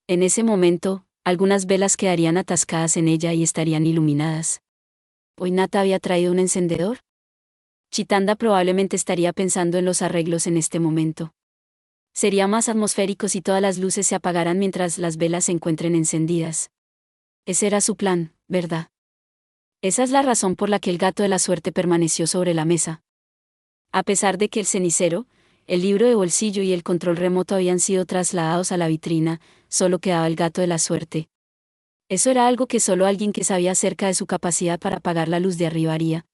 En ese momento, algunas velas quedarían atascadas en ella y estarían iluminadas. ¿Hoy Nata había traído un encendedor? Chitanda probablemente estaría pensando en los arreglos en este momento. Sería más atmosférico si todas las luces se apagaran mientras las velas se encuentren encendidas. Ese era su plan, ¿verdad? Esa es la razón por la que el gato de la suerte permaneció sobre la mesa. A pesar de que el cenicero, el libro de bolsillo y el control remoto habían sido trasladados a la vitrina, solo quedaba el gato de la suerte. Eso era algo que solo alguien que sabía acerca de su capacidad para apagar la luz de arriba haría.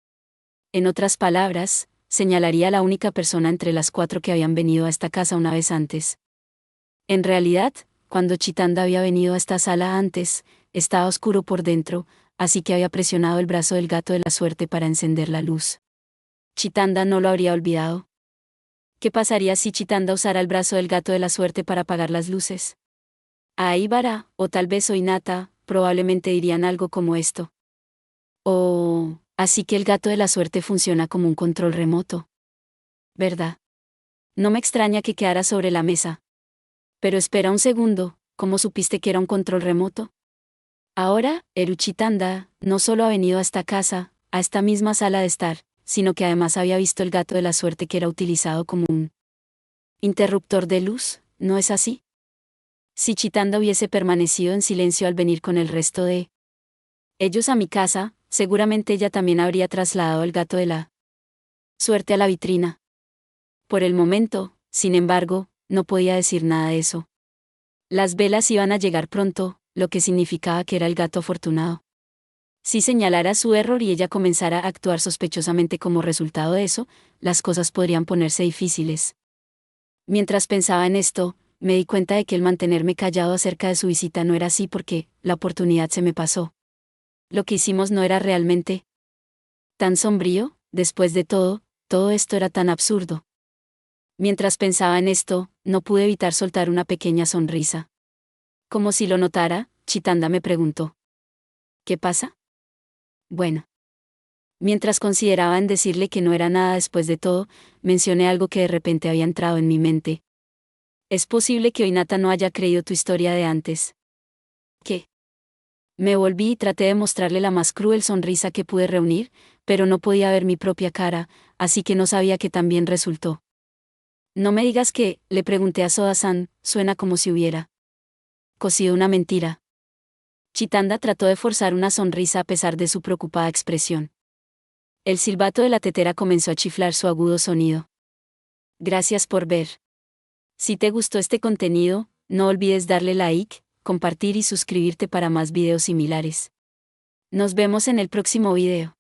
En otras palabras, señalaría a la única persona entre las 4 que habían venido a esta casa una vez antes. En realidad, cuando Chitanda había venido a esta sala antes, estaba oscuro por dentro, así que había presionado el brazo del gato de la suerte para encender la luz. Chitanda no lo habría olvidado. ¿Qué pasaría si Chitanda usara el brazo del gato de la suerte para apagar las luces? Aibara, o tal vez Oinata, probablemente dirían algo como esto. Oh, así que el gato de la suerte funciona como un control remoto. ¿Verdad? No me extraña que quedara sobre la mesa. Pero espera un segundo, ¿cómo supiste que era un control remoto? Ahora, Chitanda no solo ha venido a esta casa, a esta misma sala de estar, sino que además había visto el gato de la suerte que era utilizado como un interruptor de luz, ¿no es así? Si Chitanda hubiese permanecido en silencio al venir con el resto de ellos a mi casa, Seguramente ella también habría trasladado el gato de la suerte a la vitrina. Por el momento, sin embargo, no podía decir nada de eso. Las velas iban a llegar pronto, lo que significaba que era el gato afortunado. Si señalara su error y ella comenzara a actuar sospechosamente como resultado de eso, las cosas podrían ponerse difíciles. Mientras pensaba en esto, me di cuenta de que el mantenerme callado acerca de su visita no era así porque la oportunidad se me pasó. Lo que hicimos no era realmente tan sombrío, después de todo esto era tan absurdo. Mientras pensaba en esto, no pude evitar soltar una pequeña sonrisa. Como si lo notara, Chitanda me preguntó: ¿qué pasa? Bueno. Mientras consideraba en decirle que no era nada después de todo, mencioné algo que de repente había entrado en mi mente. Es posible que hoy Nata no haya creído tu historia de antes. ¿Qué? Me volví y traté de mostrarle la más cruel sonrisa que pude reunir, pero no podía ver mi propia cara, así que no sabía qué tan bien resultó. No me digas que, le pregunté a Soda-san, suena como si hubiera cosido una mentira. Chitanda trató de forzar una sonrisa a pesar de su preocupada expresión. El silbato de la tetera comenzó a chiflar su agudo sonido. Gracias por ver. Si te gustó este contenido, no olvides darle like, compartir y suscribirte para más videos similares. Nos vemos en el próximo video.